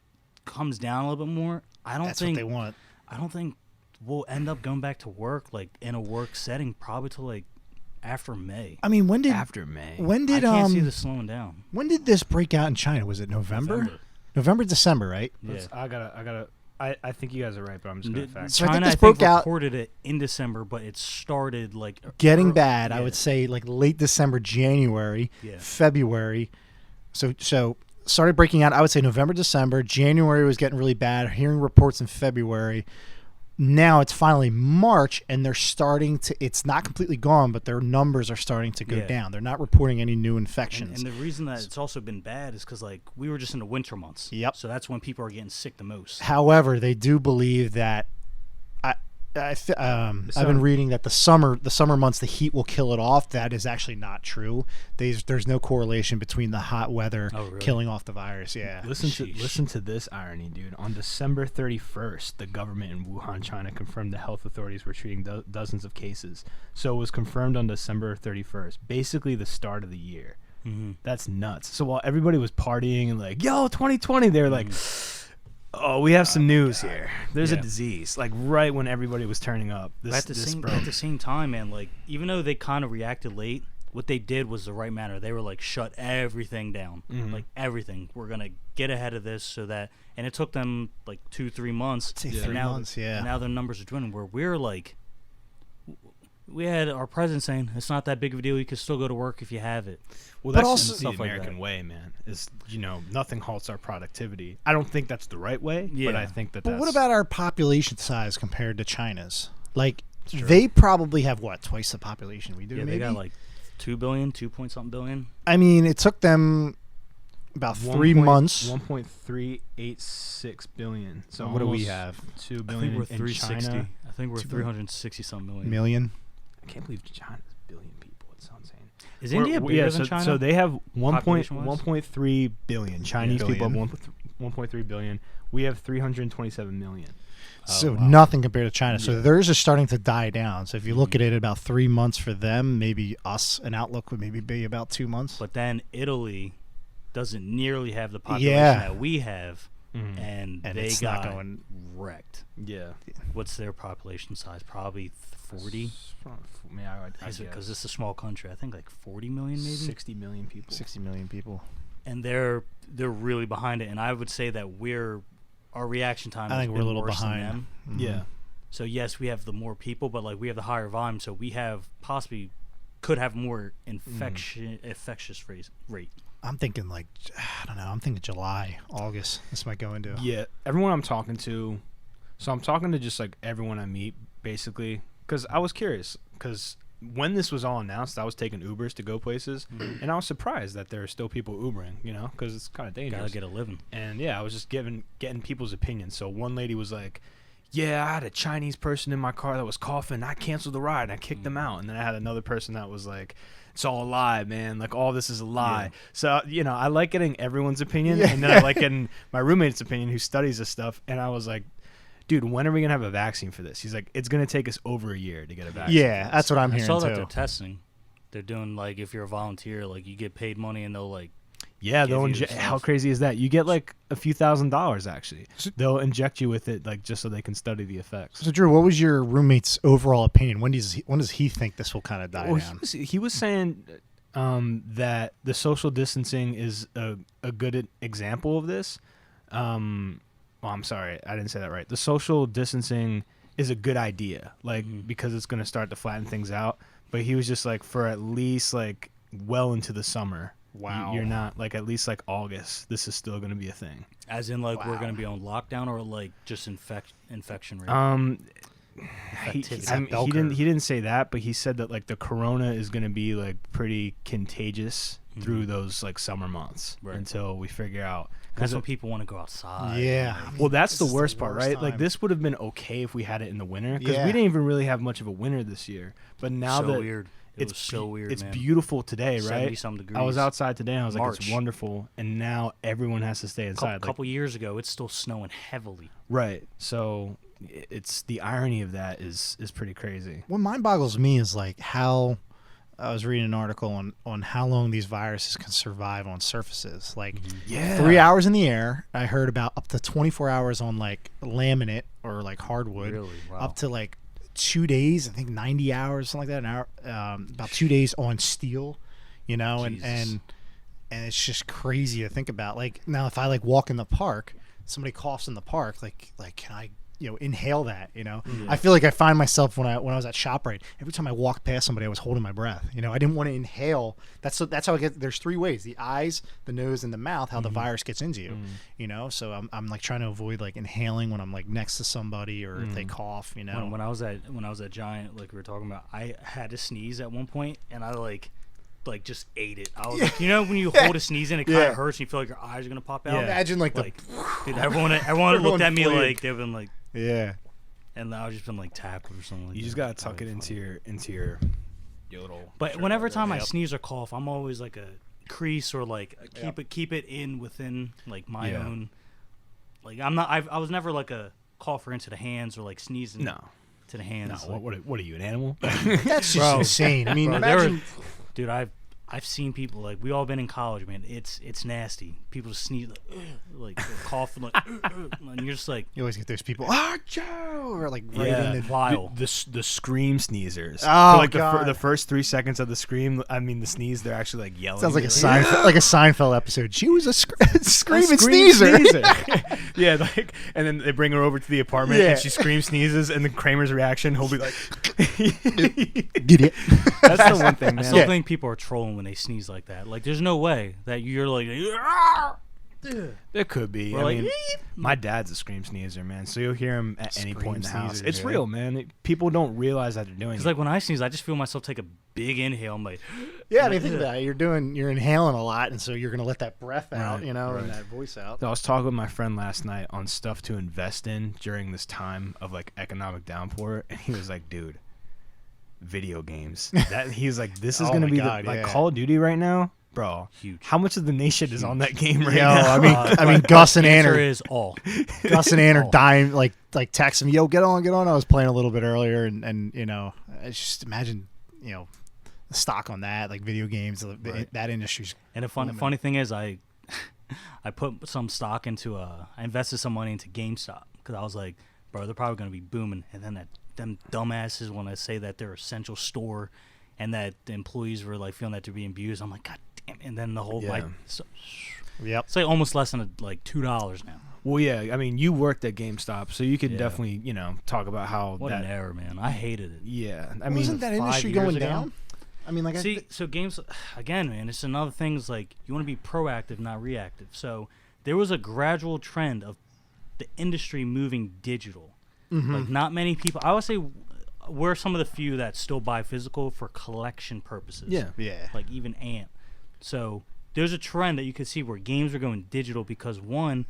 comes down a little bit more, I don't
That's
think
what they want.
I don't think we'll end up going back to work like in a work setting probably till like after May.
I mean, when did
After May.
when
I
did
can't see this slowing down.
when did this break out in China? Was it November? December, right?
Yeah.
I think you guys are right, but I'm just gonna fact.
So I think
China,
this broke out-
reported it in December, but it started like
Getting bad. I
yeah.
would say like late December, January,
Yeah.
February. So started breaking out. I would say November, December. January was getting really bad. Hearing reports in February. Now it's finally March, and they're starting to. It's not completely gone, but their numbers are starting to go
Yeah.
down. They're not reporting any new
And,
infections.
and the reason that it's also been bad is because like we were just in the winter months.
Yep.
So that's when people are getting sick the most.
However, they do believe that I've been reading that the summer months the heat will kill it off. That is actually not true. There's no correlation between the hot weather
Oh, really?
killing off the virus. Yeah.
Sheesh.
Listen to this irony, dude. On December 31st, the government in Wuhan, China, confirmed the health authorities were treating dozens of cases. So it was confirmed on December 31st, basically the start of the year.
Mm-hmm.
That's nuts. So while everybody was partying and like, yo, 2020, they were like, Oh, we have some news here. There's a
Yeah.
disease, like right when everybody was turning up.
But at the same time, man, like even though they kind of reacted late, what they did was the right manner. They were like, shut everything down, like everything. We're gonna get ahead of this so that, and it took them like 2-3 months.
I'd say 3 months, yeah.
And now their numbers are dwindling. Where we're like, we had our president saying it's not that big of a deal. You can still go to work if you have it.
Well,
But
that's
also-
the
Stuff like
American
that.
way, man. Is nothing halts our productivity. I don't think that's the right way, but
Yeah.
I think that.
But
that's,
what about our population size compared to China's? Like, they probably have, what, twice the population we do,
Yeah,
maybe?
they got like 2 billion, 2 point something billion.
I mean, it took them about 3 months.
1.386 billion. So
What do we
almost
have?
2
I think
billion
we're
in
360.
China.
I think we're
2 billion.
360 something million.
Million?
I can't believe China's a billion people. It's so insane.
Is India bigger than China?
So they have
Population-wise?
1.3 billion. Chinese people
Billion.
have 1.3 billion. We have 327 million.
So
wow.
nothing compared to China. So
Yeah.
theirs is starting to die down. So if you look at it about 3 months for them, maybe us, an outlook would maybe be about 2 months.
But then Italy doesn't nearly have the population
Yeah.
that we have,
Mhm.
and
And
they
it's
got
not going-
wrecked.
Yeah.
What's their population size? Probably 40. Because it's a small country. I think like 40 million, maybe.
60 million people.
60 million people.
And they're really behind it. And I would say that our reaction time.
I
has
think we're a
been
little
worse than
behind.
them.
Mhm.
Yeah.
So yes, we have the more people, but like we have the higher volume, so we have possibly could have more infectious rate.
I'm thinking like, I don't know, I'm thinking July, August. This might go into.
Yeah, everyone I'm talking to, so I'm talking to just like everyone I meet, basically, because I was curious, because when this was all announced, I was taking Ubers to go places, and I was surprised that there are still people Ubering, because it's kind of dangerous.
Gotta get a living.
And yeah, I was just getting people's opinions. So one lady was like, yeah, I had a Chinese person in my car that was coughing. I canceled the ride and I kicked them out. And then I had another person that was like, it's all a lie, man. Like, all this is a lie.
Yeah.
So, I like getting everyone's opinion. And then I like getting my roommate's opinion who studies this stuff. And I was like, dude, when are we going to have a vaccine for this? He's like, it's going to take us over a year to get a vaccine.
Yeah, that's what I'm
I
hearing
saw that
too.
they're testing. They're doing like if you're a volunteer, like you get paid money and they'll like.
Yeah,
Give
they'll
you the
how
stuff.
crazy is that? You get like a few $1,000s actually. They'll inject you with it, like just so they can study the effects.
So Drew, what was your roommate's overall opinion? When does he think this will kind of die
Well,
down?
he was saying that the social distancing is a good example of this. Well, I'm sorry, I didn't say that right. The social distancing is a good idea, like because it's going to start to flatten things out. But he was just like, for at least like well into the summer.
Wow.
You're not like at least like August. This is still going to be a thing.
As in, like we're
Wow.
gonna be on lockdown, or like just infection rate.
He
bell
didn't
curve.
he didn't say that, but he said that like the corona is going to be like pretty contagious through those like summer months
Right.
until we figure out.
That's when people want to go outside.
Yeah.
Like,
Well, that's
This
the
is the
worst part,
worst
right? Like
time.
this would have been okay if we had it in the winter because
Yeah.
we didn't even really have much of a winter this year. But now
so
that
weird. It was so weird.
it's
man.
beautiful today, right?
70-some degrees.
I was outside today and I was like, it's
March.
wonderful. And now everyone has to stay inside. Like,
couple years ago, it's still snowing heavily.
right. So it's the irony of that is pretty crazy.
What mind boggles me is like how I was reading an article on how long these viruses can survive on surfaces. Like
Yeah.
3 hours in the air. I heard about up to 24 hours on like laminate or like hardwood.
Really? Wow.
Up to like 2 days. I think 90 hours, something like that. An hour, about 2 days on steel. And
Jesus.
it's just crazy to think about. Like now, if I like walk in the park, somebody coughs in the park. Like can I? Inhale that. I feel like I find myself when I was at ShopRite. Every time I walked past somebody, I was holding my breath. I didn't want to inhale. That's how I get. There's 3 ways: the eyes, the nose, and the mouth. How the virus gets into you. So I'm like trying to avoid like inhaling when I'm like next to somebody or if they cough.
When I was at Giant, like we were talking about, I had to sneeze at one point, and I like just ate it. I was like, when you hold a sneeze in, it kind
Yeah.
of hurts, and you feel like your eyes are gonna pop out.
Yeah.
Imagine like
Dude, everyone looked at me
flamed.
like they've been like,
yeah.
and I was just been like tackled or something. Like
You just
that.
gotta tuck it into your little.
But
shirt
whenever
right
time
there.
I sneeze or cough, I'm always like a crease or like keep it in within like my
Yeah.
own. Like I was never like a cougher into the hands or like sneezing
No,
to the hands.
no.
Like,
what are you, an animal?
That's just
Bro.
insane. I mean,
bro, there
imagine.
were, dude, I've seen people like we all been in college, man. It's nasty. People just sneeze like coughing like, and you're just like
You always get those people, Joe, or like right
yeah,
in the
vile.
The scream sneezers.
Oh,
For like
God.
the first 3 seconds of the scream, I mean the sneeze, they're actually like yelling.
Sounds like a Seinfeld episode. She was a screaming
Scream
sneezer.
Yeah, like, and then they bring her over to the apartment,
Yeah.
and she screams, sneezes, and then Kramer's reaction, he'll be like,
Get it?
"That's the one thing,
I
man."
still think people are trolling when they sneeze like that. Like, there's no way that you're like.
There could be.
Or
I
like,
mean, my dad's a scream sneezer, man. So you'll hear him at any point in the house.
sneezers,
It's
yeah.
real, man. People don't realize that they're doing
Because
it.
like when I sneeze, I just feel myself take a big inhale. I'm like,
Yeah, I mean, think about it. You're inhaling a lot, and so you're gonna let that breath out,
Right,
and that voice out.
I was talking with my friend last night on stuff to invest in during this time of like economic downpour, and he was like, "Dude, video games." That he's like, "This is
Oh
gonna
my
be
God,
the like
yeah.
Call of Duty right now, bro.
Huge.
How much of the nation is on that game right
Yo,
now?"
I mean, Gus and Ann
answer
are
is all.
Gus and Ann are
Oh.
dying, like texting me, "Yo, get on." I was playing a little bit earlier, and I just imagine, the stock on that, like video games,
Right.
that industry's.
And the funny thing is, I put some stock into I invested some money into GameStop because I was like, bro, they're probably gonna be booming. And then them dumbasses when I say that they're essential store, and that the employees were like feeling that they're being abused. I'm like, God damn! And then the whole
Yeah.
Yep.
it's like almost less than like $2 now.
Well, yeah. I mean, you worked at GameStop, so you could
Yeah.
definitely, talk about how
What
that.
an error, man! I hated it.
Yeah, I
I
mean,
wasn't that
5
industry
years
going
ago?
down? I mean, like,
See, so games again, man. It's another thing. Is like you want to be proactive, not reactive. So there was a gradual trend of the industry moving digital. Like not many people. I would say we're some of the few that still buy physical for collection purposes.
yeah.
yeah.
Like even Ant. So there's a trend that you can see where games are going digital because one,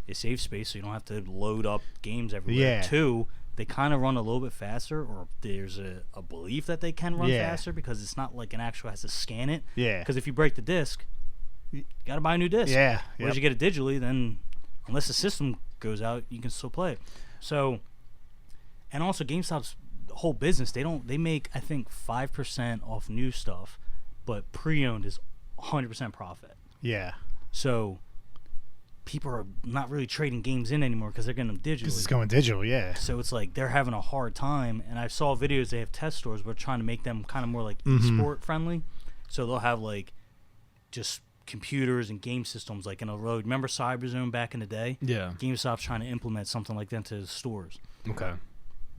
it saves space, so you don't have to load up games everywhere.
Yeah.
Two, they kind of run a little bit faster, or there's a belief that they can run
Yeah.
faster because it's not like an actual has to scan it.
Yeah.
Because if you break the disc, you got to buy a new disc.
Yeah.
Whereas you get it digitally, then unless the system goes out, you can still play it. So, and also GameStop's whole business, they make I think 5% off new stuff, but pre-owned is 100% profit.
Yeah.
So people are not really trading games in anymore because they're getting them digitally.
Because it's going digital. Yeah.
So it's like they're having a hard time. And I saw videos, they have test stores, but trying to make them kind of more like esport friendly. So they'll have like just computers and game systems like in a road. Remember CyberZone back in the day?
Yeah.
GameStop's trying to implement something like that into the stores.
Okay.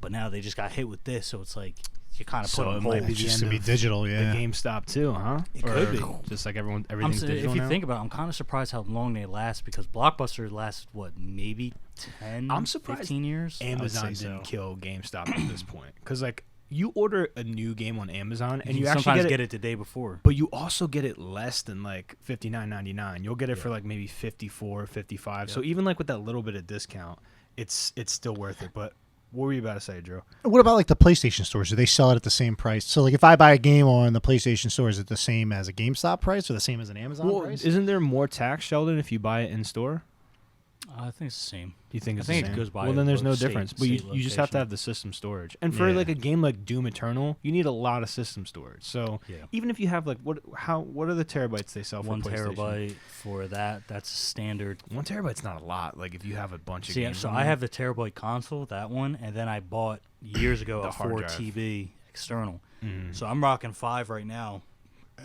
But now they just got hit with this, so it's like you kind of
So
put
it
on
might
hold.
be
It's
the
just to
end
be
of
digital. Yeah.
The GameStop too, huh?
It
Or
could be.
Just like everything's digital
If you
now?
think about it, I'm kind of surprised how long they last because Blockbuster lasts, what, maybe 10,
I'm surprised
15 years?
Amazon
say
didn't
so.
kill GameStop at this point, because like you order a new game on Amazon and you
sometimes
actually
get it the day before.
but you also get it less than like $59.99. You'll get it for like maybe $54, $55. So even like with that little bit of discount, it's still worth it. But what were you about to say, Drew?
What about like the PlayStation stores? Do they sell it at the same price? So like if I buy a game on the PlayStation store, is it the same as a GameStop price or the same as an Amazon price?
Isn't there more tax, Sheldon, if you buy it in store?
I think it's the same.
You think
I
it's
think
the
it
same?
goes by
Well, then there's
both
no
state-
difference. But you
state
just have to
location.
have the system storage. And for
Yeah.
like a game like Doom Eternal, you need a lot of system storage. So
Yeah.
even if you have like what are the terabytes they sell for
1
PlayStation?
terabyte for that's standard.
1 terabyte's not a lot. Like if you have a bunch of
See,
games.
so
on
I
there.
have the terabyte console, that one, and then I bought years ago
The
a
hard
4
drive.
TB external.
Mhm.
So I'm rocking 5 right now,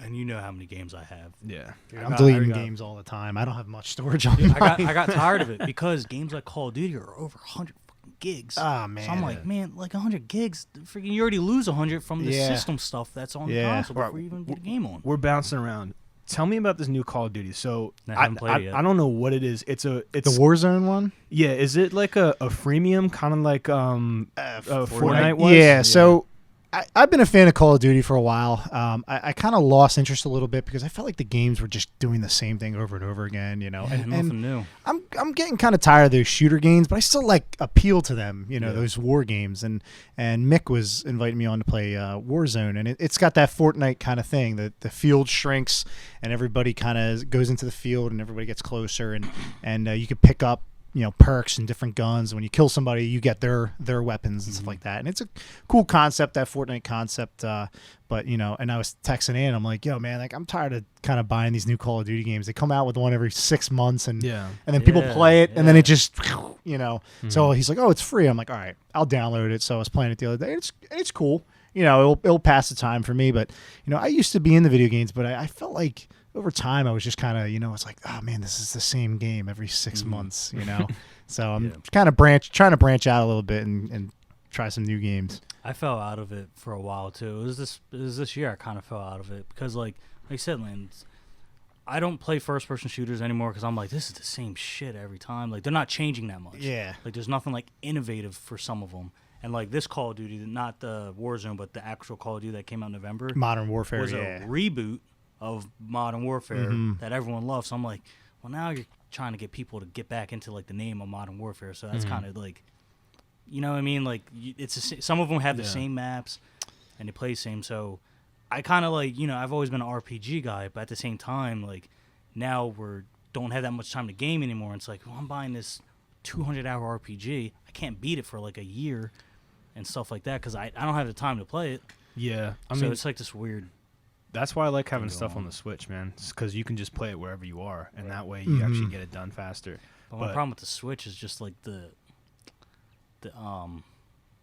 and you know how many games I have.
Yeah.
I'm
I
deleting
got-
games all the time. I don't have much storage on
Dude,
mine.
I got tired of it because games like Call of Duty are over 100 fucking gigs.
Ah, man.
So I'm like, man, like 100 gigs, freaking, you already lose 100 from the
Yeah.
system stuff that's on the
Yeah.
console before you even get a game on.
We're bouncing around. Tell me about this new Call of Duty. So
I
I,
haven't played it yet.
I don't know what it is. It's
The Warzone one?
yeah. Is it like a freemium kind of like Fortnite
Fortnite?
was?
Yeah, so I've been a fan of Call of Duty for a while. I kind of lost interest a little bit because I felt like the games were just doing the same thing over and over again,
Yeah,
and
nothing new.
I'm getting kind of tired of those shooter games, but I still like appeal to them,
Yeah.
those war games. And Mick was inviting me on to play Warzone, and it's got that Fortnite kind of thing. The field shrinks, and everybody kind of goes into the field, and everybody gets closer, and you can pick up perks and different guns. When you kill somebody, you get their weapons and stuff like that. And it's a cool concept, that Fortnite concept. But and I was texting in. I'm like, yo, man, like I'm tired of kind of buying these new Call of Duty games. They come out with one every 6 months, and then people play it, and then it just So he's like, oh, it's free. I'm like, all right, I'll download it. So I was playing it the other day. It's cool. It'll pass the time for me. But I used to be in the video games, but I felt like over time I was just kind of it's like, oh man, this is the same game every 6 months. So I'm kind of trying to branch out a little bit and try some new games.
I fell out of it for a while too. It was this year I kind of fell out of it because like I said, Lance, I don't play first person shooters anymore because I'm like, this is the same shit every time. Like they're not changing that much.
Yeah.
Like there's nothing like innovative for some of them. And like this Call of Duty, not the Warzone, but the actual Call of Duty that came out in November,
Modern Warfare,
was a reboot of Modern Warfare that everyone loves. So I'm like, well, now you're trying to get people to get back into like the name of Modern Warfare. So that's kind of like, you know what I mean? Like some of them have the same maps and they play the same. So I kind of like, I've always been an RPG guy, but at the same time, like now don't have that much time to game anymore. It's like, well, I'm buying this 200-hour RPG. I can't beat it for like a year and stuff like that because I don't have the time to play it.
Yeah. I
so
mean,
it's like this weird.
That's why I like having stuff on the Switch, man. Because you can just play it wherever you are, and that way you actually get it done faster.
But my problem with the Switch is just like the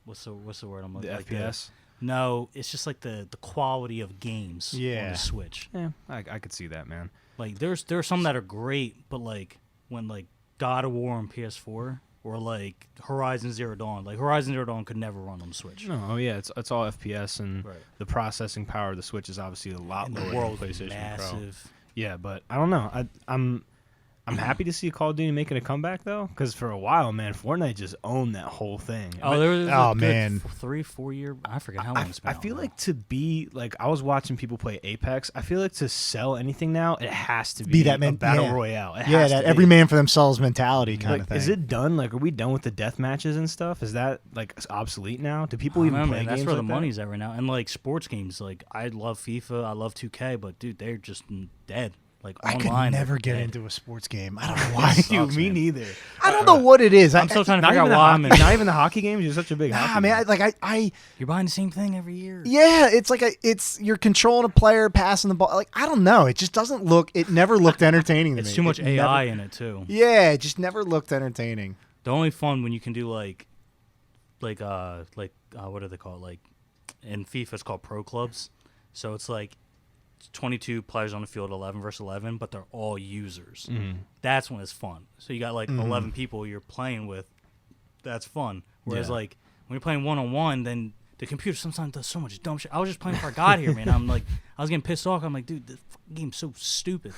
what's the word I'm looking
the
like
FPS.
No, it's just like the quality of games on
Yeah.
the Switch.
Yeah, I could see that, man.
Like there are some that are great, but like when like God of War on PS4 or like Horizon Zero Dawn, like Horizon Zero Dawn could never run on the Switch.
No, it's all FPS, and
Right.
the processing power of the Switch is obviously a lot
And
lower
the
than
world's
PlayStation Pro.
massive.
Yeah, but I don't know. I'm happy to see Call of Duty making a comeback though, because for a while, man, Fortnite just owned that whole thing.
Oh, there was a good
man.
3-4 year. I forget how long it's been.
I feel like to be like, I was watching people play Apex. I feel like to sell anything now, it has to be
that
a battle
yeah.
royale. It
Yeah,
has
that
to
every
be.
man for themselves mentality kind
Like,
of thing.
is it done? Like, are we done with the death matches and stuff? Is that like obsolete now? Do people even play
man,
games
that's where
like
the
that?
money's at right now. And like sports games, like I love FIFA, I love 2K, but dude, they're just dead. Like
I
online,
could never
they're
get
dead.
into a sports game. I don't know why.
Sucks,
Me
man.
neither.
I don't know what it is.
I'm still trying to
Not
figure out
even,
why I'm in.
not even the hockey games. You're such a big
Nah,
hockey
man.
guy.
I
You're buying the same thing every year.
yeah, it's like it's you're controlling a player, passing the ball. Like I don't know. It just doesn't look. It never looked entertaining to me.
It's too much
It
AI
never-
in it too.
Yeah, it just never looked entertaining.
The only fun when you can do like what do they call it? Like in FIFA, it's called pro clubs. So it's like 22 players on the field, 11 versus 11, but they're all users. That's when it's fun. So you got like 11 people you're playing with. That's fun. Whereas
Yeah.
like when you're playing one-on-one, then the computer sometimes does so much dumb shit. I was just playing before I got here, man. I was getting pissed off. I'm like, dude, this fucking game's so stupid.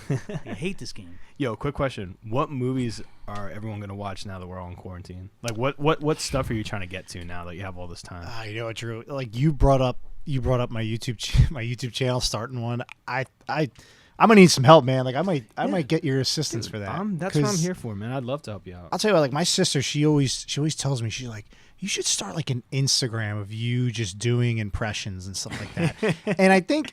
I hate this game.
Yo, quick question: what movies are everyone gonna watch now that we're all in quarantine? Like, what stuff are you trying to get to now that you have all this time?
You know what, Drew? Like you brought up my YouTube channel, starting one. I'm gonna need some help, man. Like I might get your assistance for that.
That's what I'm here for, man. I'd love to help you out.
I'll tell you what, like my sister, she always tells me, she's like, you should start like an Instagram of you just doing impressions and stuff like that. And I think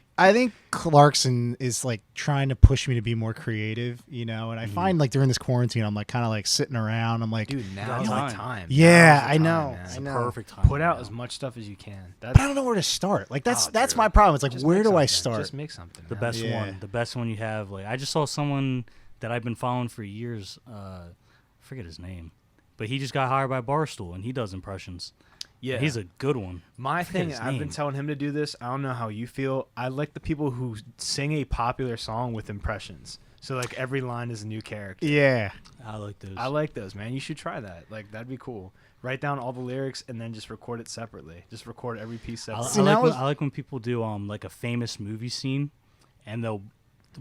Clarkson is like trying to push me to be more creative, And I find like during this quarantine, I'm like kind of like sitting around. I'm like,
Dude, now's
Now's
the
the
time.
yeah,
Now's the
I
time,
know,
man.
It's
I
a
know.
perfect time.
Put out
right
as
now.
much stuff as you can.
But I don't know where to start. Like that's
Drew.
my problem. It's like,
Just
where
make
do I
something.
start?
Just make something.
The
man.
best
Yeah.
one. The best one you have. Like I just saw someone that I've been following for years. I forget his name, but he just got hired by Barstool and he does impressions.
Yeah,
He's a good one.
My thing,
his
I've been
name.
telling him to do this. I don't know how you feel. I like the people who sing a popular song with impressions. So like every line is a new character.
Yeah.
I like those.
I like those, man. You should try that. Like that'd be cool. Write down all the lyrics and then just record it separately. Just record every piece
I,
separately.
I like when people do like a famous movie scene, and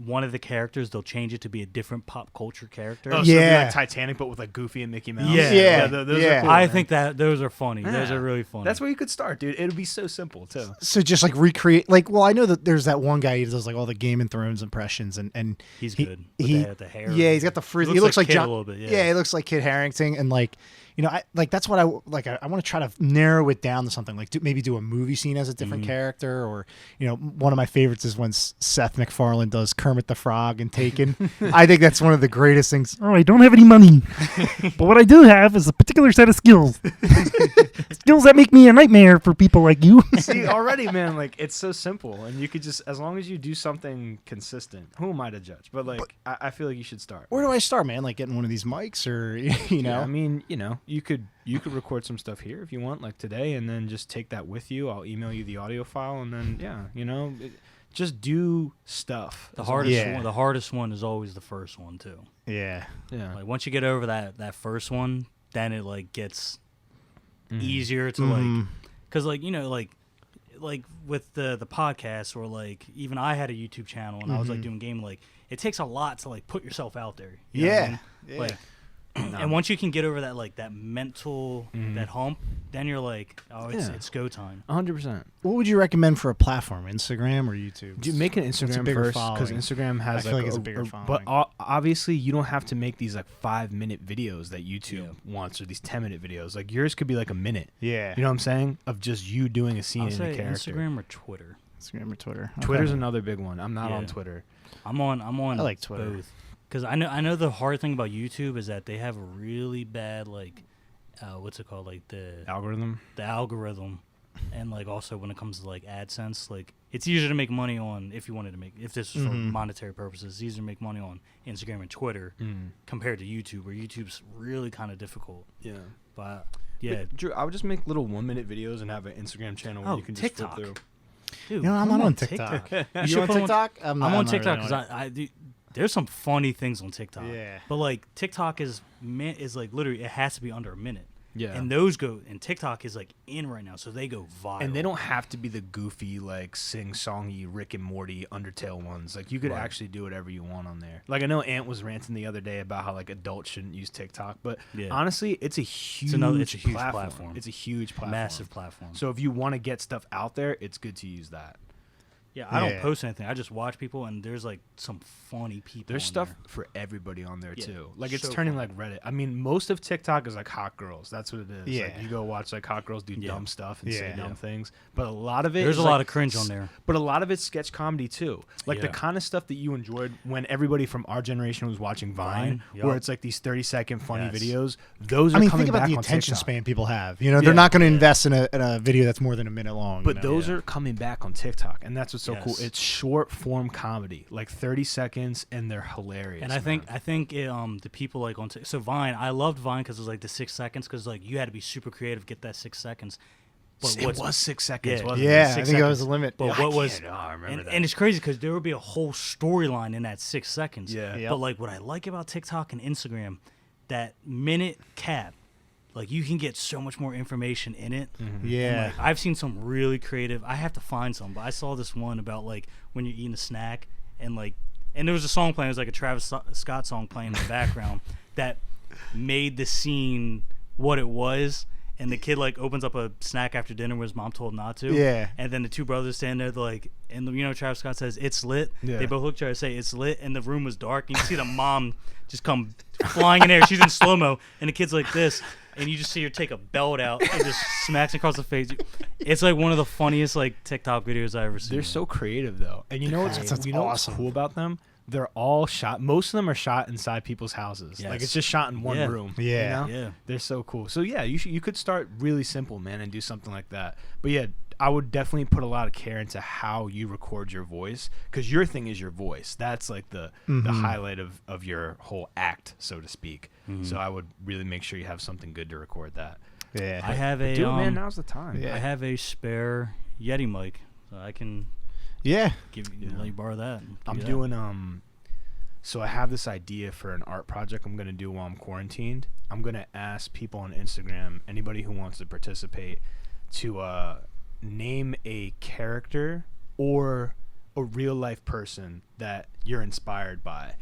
one of the characters they'll change it to be a different pop culture character.
Oh, so it'd be
Yeah.
like Titanic, but with like Goofy and Mickey Mouse.
Yeah.
those
Yeah.
are cool,
I
man.
think that those are funny. Those
Yeah.
are really funny.
That's where you could start, dude. It'd be so simple too.
So just like recreate, like, well, I know that there's that one guy who does like all the Game of Thrones impressions, and
He's
he-
good.
he-
With the hair.
yeah, he's got the frizz.
He
He looks like
Kid
John.
a little bit.
Yeah, he looks like Kid Harington, and like, that's what I like. I want to try to narrow it down to something like maybe do a movie scene as a different character, or one of my favorites is when Seth MacFarlane does Kermit the Frog and Taken. I think that's one of the greatest things.
Oh, I don't have any money, but what I do have is a particular set of skills. Skills that make me a nightmare for people like you.
See, already, man, like it's so simple, and you could just, as long as you do something consistent. Who am I to judge? But like, I feel like you should start.
Where do I start, man? Like getting one of these mics, or
Yeah, I mean, you could record some stuff here if you want, like today, and then just take that with you. I'll email you the audio file, and then just do stuff.
The hardest one is always the first one too.
Yeah.
Like once you get over that first one, then it like gets easier to like, because like like with the podcast, or like even I had a YouTube channel and I was like doing game, like it takes a lot to like put yourself out there. You know what I mean? Like, and once you can get over that like that mental that hump, then you're like, oh, it's go time.
100%.
What would you recommend for a platform, Instagram or YouTube?
Do make an Instagram first, because Instagram has
it's a bigger following.
But obviously, you don't have to make these like 5-minute videos that YouTube wants, or these 10-minute videos. Like yours could be like a minute.
Yeah.
You know what I'm saying? Of just you doing a scene
I'll
in
say
a character.
Instagram or Twitter.
Instagram or Twitter.
Twitter's another big one. I'm not on Twitter.
I'm on.
I like Twitter.
Both. Because I know the hard thing about YouTube is that they have a really bad like, what's it called, like the
Algorithm.
And like also when it comes to like AdSense, like it's easier to make money on, if this was for monetary purposes, it's easier to make money on Instagram and Twitter compared to YouTube, where YouTube's really kind of difficult.
Yeah.
But yeah,
But, Drew, I would just make little 1-minute videos and have an Instagram channel where you can just
TikTok.
flip through.
dude,
I'm
come
not on TikTok.
You
on TikTok? I'm
on
not
TikTok
really
because I do. There's some funny things on TikTok.
Yeah.
But like TikTok is like literally it has to be under a minute.
Yeah.
And TikTok is like in right now, so they go viral.
And they don't have to be the goofy, like sing-songy Rick and Morty Undertale ones. Like you could actually do whatever you want on there. Like I know Ant was ranting the other day about how like adults shouldn't use TikTok, but honestly, it's a huge platform. It's a huge platform.
Massive platform.
So if you want to get stuff out there, it's good to use that.
Yeah, I don't post anything. I just watch people, and there's like some funny people.
There's
on
stuff
there.
for everybody on there too. Like
so
it's turning
funny.
like Reddit. I mean, most of TikTok is like hot girls. That's what it is.
Yeah.
Like, you go watch like hot girls do dumb stuff and say
Yeah.
dumb things. But a lot of it
There's
is
a lot
like
of cringe on there.
But a lot of it's sketch comedy too. Like the
Yeah.
kind of stuff that you enjoyed when everybody from our generation was watching Vine,
Yup.
where it's like these 30-second funny
Yes.
videos. Those are
I mean,
coming
think about
back
the
on
attention
TikTok.
span people have. They're not going to invest in a video that's more than a minute long.
But those are coming back on TikTok, and that's what's so cool.
Yes.
It's short form comedy, like 30 seconds, and they're hilarious.
And I think the people like on so Vine, I loved Vine because it was like the 6 seconds, because like you had to be super creative to get that 6 seconds. But
it was 6 seconds, wasn't it?
Yeah, I
6
think that was
seconds.
the limit.
But what was
I remember that.
and it's crazy because there would be a whole storyline in that 6 seconds.
Yeah.
Yep.
But like what I like about TikTok and Instagram, that minute cap, like you can get so much more information in it.
Yeah.
And, like, I've seen some really creative. I have to find some, but I saw this one about like when you're eating a snack and there was a song playing. It was like a Travis Scott song playing in the background that made the scene what it was. And the kid like opens up a snack after dinner where his mom told not to.
Yeah.
And then the two brothers stand there, they're like, and Travis Scott says, "It's lit."
Yeah.
They both look at each other and say, "It's lit." And the room was dark. And you see the mom just come flying in there. She's in slow mo, and the kid's like this, and you just see her take a belt out and just smacks across the face. It's like one of the funniest like TikTok videos I've ever seen.
They're so creative though, and you know what's
That's
what's cool about them? They're all shot. Most of them are shot inside people's houses.
Yes.
Like it's just shot in one
Yeah.
room.
Yeah.
Yeah.
They're so cool. So yeah, you could start really simple, man, and do something like that. But yeah, I would definitely put a lot of care into how you record your voice, because your thing is your voice. That's like the highlight of your whole act, so to speak. So I would really make sure you have something good to record that.
Yeah.
I have a
Do it, man. Now's the time.
Yeah.
I have a spare Yeti mic, so I can
Yeah.
let you borrow that.
I'm doing so I have this idea for an art project I'm going to do while I'm quarantined. I'm going to ask people on Instagram, anybody who wants to participate, to name a character or a real life person that you're inspired by.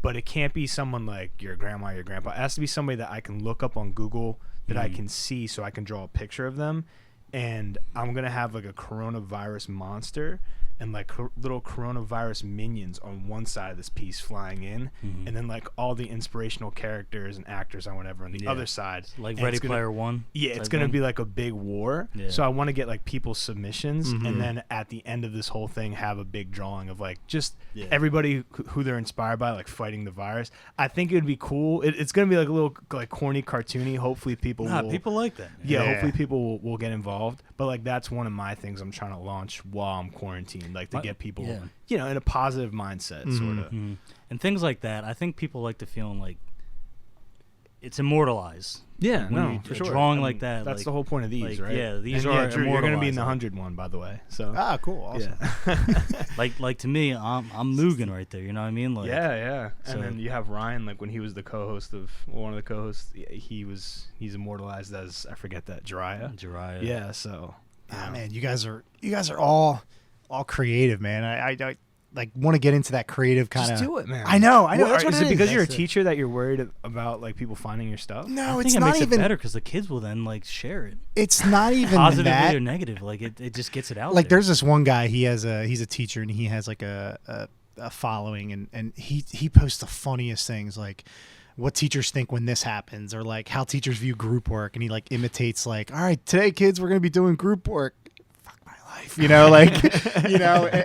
But it can't be someone like your grandma, your grandpa. It has to be somebody that I can look up on Google, that I can see, so I can draw a picture of them. And I'm going to have like a coronavirus monster, and like little coronavirus minions on one side of this piece flying in, and then like all the inspirational characters and actors and whatever on the other side.
Like
and
Ready Player One.
Yeah, it's gonna be like a big war.
Yeah.
So I want to get like people's submissions, and then at the end of this whole thing, have a big drawing of like just everybody who they're inspired by, like fighting the virus. I think it would be cool. It's gonna be like a little like corny, cartoony. Hopefully people will.
People like that.
Yeah, hopefully people will get involved. But like that's one of my things I'm trying to launch while I'm quarantined, like to get people, in a positive mindset, sort of.
And things like that. I think people like to feel like it's immortalized.
Yeah,
when
for sure.
Drawing like that.
That's
like,
the whole point of these, right?
Yeah, these
and
are.
Drew, you're going to be in the
immortalized.
100 one, by the way. So.
Ah, cool. Awesome.
Yeah.
like to me, I'm Mugen right there. You know what I mean? Like,
yeah.
So,
and then you have Ryan, like when he was the co-host of one of the co-hosts, he's immortalized as, I forget that, Jiraiya. Yeah. So.
Ah, man, you guys are all creative, man. I like want to get into that creative kind of.
Just do it, man.
I know.
Well,
That's what
is it because you're a
That's
teacher that you're worried about like people finding your stuff?
No,
I
it's
think it
not
makes
even
it better because the kids will then like share it.
It's not even
positively
that.
or negative. Like it just gets it out.
Like
there.
there's this one guy. He's a teacher and he has like a following and he posts the funniest things like what teachers think when this happens or like how teachers view group work and he like imitates like, all right, today kids we're gonna be doing group work. Like,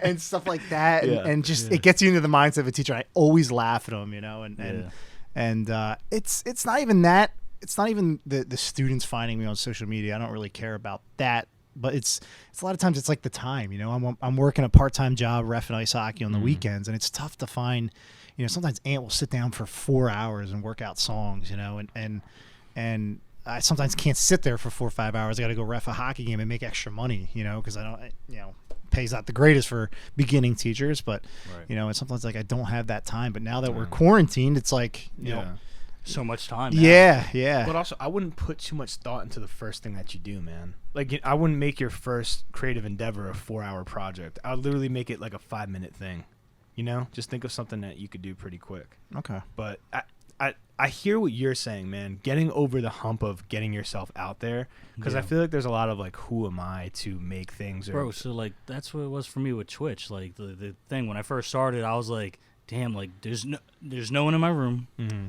and stuff like that. And just, it gets you into the mindset of a teacher. I always laugh at them, and it's not even that. It's not even the students finding me on social media. I don't really care about that, but it's a lot of times it's like the time, I'm working a part-time job, ref and ice hockey on the weekends, and it's tough to find, sometimes Ant will sit down for 4 hours and work out songs, and I sometimes can't sit there for 4 or 5 hours. I got to go ref a hockey game and make extra money, because I don't, pays not the greatest for beginning teachers, but and sometimes like I don't have that time. But now that we're quarantined, it's like, you know,
so much time. Now.
Yeah.
But also, I wouldn't put too much thought into the first thing that you do, man. Like, I wouldn't make your first creative endeavor a 4-hour project. I would literally make it like a 5-minute thing. Just think of something that you could do pretty quick.
Okay.
But I hear what you're saying, man. Getting over the hump of getting yourself out there, because I feel like there's a lot of like, who am I to make things?
Bro, so like that's what it was for me with Twitch. Like the thing when I first started, I was like, damn, like there's no one in my room.
Mm-hmm.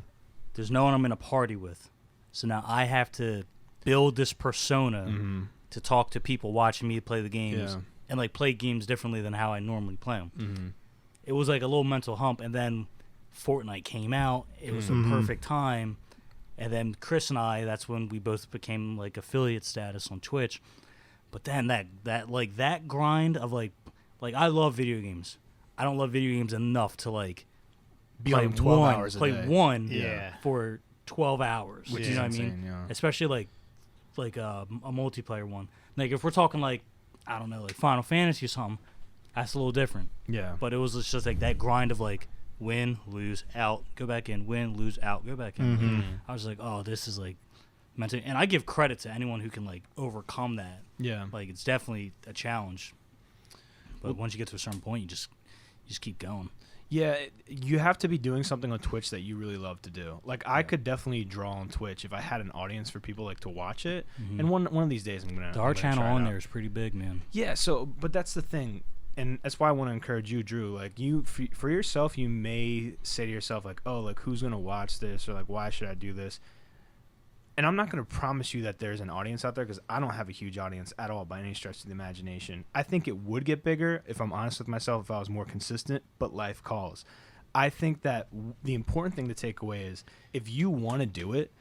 There's no one I'm in a party with. So now I have to build this persona to talk to people watching me play the games and like play games differently than how I normally play them.
Mm-hmm.
It was like a little mental hump, and then Fortnite came out. It was the perfect time. And then Chris and I, that's when we both became like affiliate status on Twitch. But then that grind of like I love video games. I don't love video games enough to like
be on 12 hours a day.
Play one for 12 hours.
Which
you know
is
what I
insane,
mean? Especially like a multiplayer one. Like if we're talking like, I don't know, like Final Fantasy or something, that's a little different.
Yeah.
But it was just like that grind of like win, lose, out, go back in, win, lose, out, go back in.
Mm-hmm.
I was like, oh, this is like meant to, and I give credit to anyone who can like overcome that.
Yeah.
Like it's definitely a challenge. But once you get to a certain point, you just keep going.
Yeah, you have to be doing something on Twitch that you really love to do. Like I could definitely draw on Twitch if I had an audience for people like to watch it. And one of these days I'm gonna.
Our channel on there is pretty big, man.
Yeah. So, but that's the thing. And that's why I want to encourage you, Drew. Like you, for yourself, you may say to yourself, like, "Oh, like who's gonna watch this?" Or like, "Why should I do this?" And I'm not gonna promise you that there's an audience out there because I don't have a huge audience at all by any stretch of the imagination. I think it would get bigger if I'm honest with myself if I was more consistent. But life calls. I think that the important thing to take away is if you want to do it,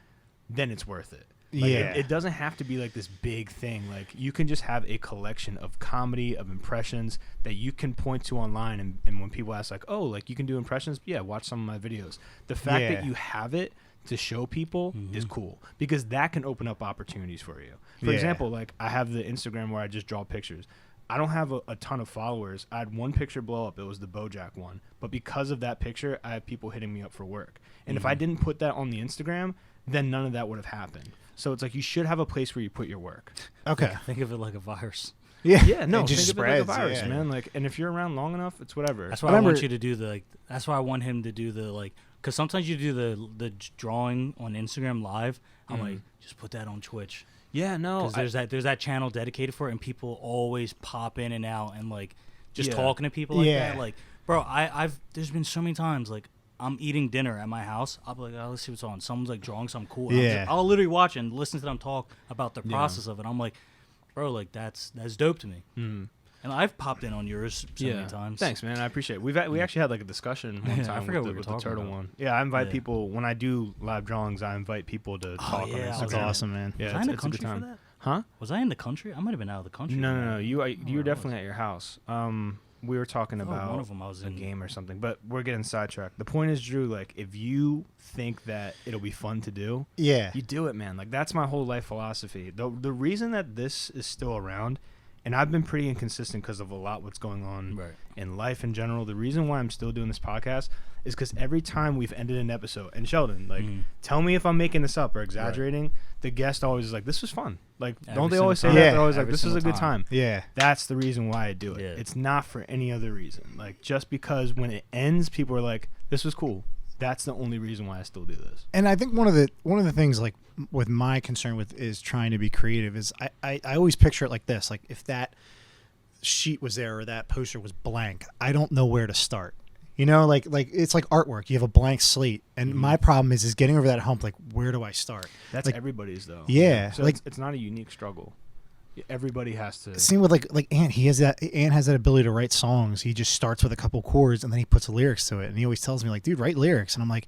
then it's worth it. Like it doesn't have to be like this big thing. Like you can just have a collection of comedy, of impressions that you can point to online. And when people ask like, oh, like you can do impressions? Yeah, watch some of my videos. The fact that you have it to show people is cool because that can open up opportunities for you. For example, like I have the Instagram where I just draw pictures. I don't have a ton of followers. I had one picture blow up. It was the Bojack one. But because of that picture, I have people hitting me up for work. And if I didn't put that on the Instagram, then none of that would have happened. So it's like you should have a place where you put your work.
Okay.
Think of it like a virus.
Yeah, no,
it just
think
spreads,
of it like a virus, man. Like, and if you're around long enough, it's whatever.
That's why I want you to do the like. That's why I want him to do the like. Because sometimes you do the drawing on Instagram live. I'm like, just put that on Twitch.
Yeah, no.
Because there's that channel dedicated for it, and people always pop in and out, and like just
Yeah.
talking to people like
Yeah.
that. Like, bro, there's been so many times like I'm eating dinner at my house. I'll be like, oh, let's see what's on. Someone's like drawing something cool.
Yeah.
I'll literally watch and listen to them talk about the
Yeah.
process of it. I'm like, bro, like that's dope to me.
Mm.
And I've popped in on yours so many times.
Thanks, man. I appreciate it. We actually had like a discussion one
Yeah, I
time
forgot
with
what we
the
were talking
turtle
about.
one. Yeah, I invite
Yeah.
people when I do live drawings. I invite people to talk on
yeah, I
Instagram.
That's
Okay.
awesome, man.
Yeah,
Was I in the
it's a good
country for
time.
that?
Huh?
Was I in the country? I might have been out of the country.
No. You
where
were
I
definitely
was.
at your house. We were talking
I thought
about
one of them I was
a
in.
game or something, but we're getting sidetracked. The point is, Drew, like if you think that it'll be fun to do,
Yeah.
you do it, man. Like that's my whole life philosophy. The reason that this is still around, and I've been pretty inconsistent because of a lot what's going on
Right.
in life in general. The reason why I'm still doing this podcast is because every time we've ended an episode, and Sheldon, like, tell me if I'm making this up or exaggerating. The guest always is like, "This was fun." Like,
Every
don't they
single
always say
time.
that?
Yeah.
They're always like,
Every
"This is a
single
good time."
Yeah.
That's the reason why I do it.
Yeah.
It's not for any other reason. Like, just because when it ends, people are like, "This was cool." That's the only reason why I still do this.
And I think one of the things like with my concern with is trying to be creative is I always picture it like this. Like if that sheet was there or that poster was blank, I don't know where to start. You know, like it's like artwork. You have a blank slate, and my problem is getting over that hump. Like, where do I start?
That's
Like,
everybody's though.
Yeah,
So
like-
it's not a unique struggle. Everybody has to.
Same with like Ant. Ant has that ability to write songs. He just starts with a couple chords and then he puts lyrics to it. And he always tells me like, "Dude, write lyrics." And I'm like,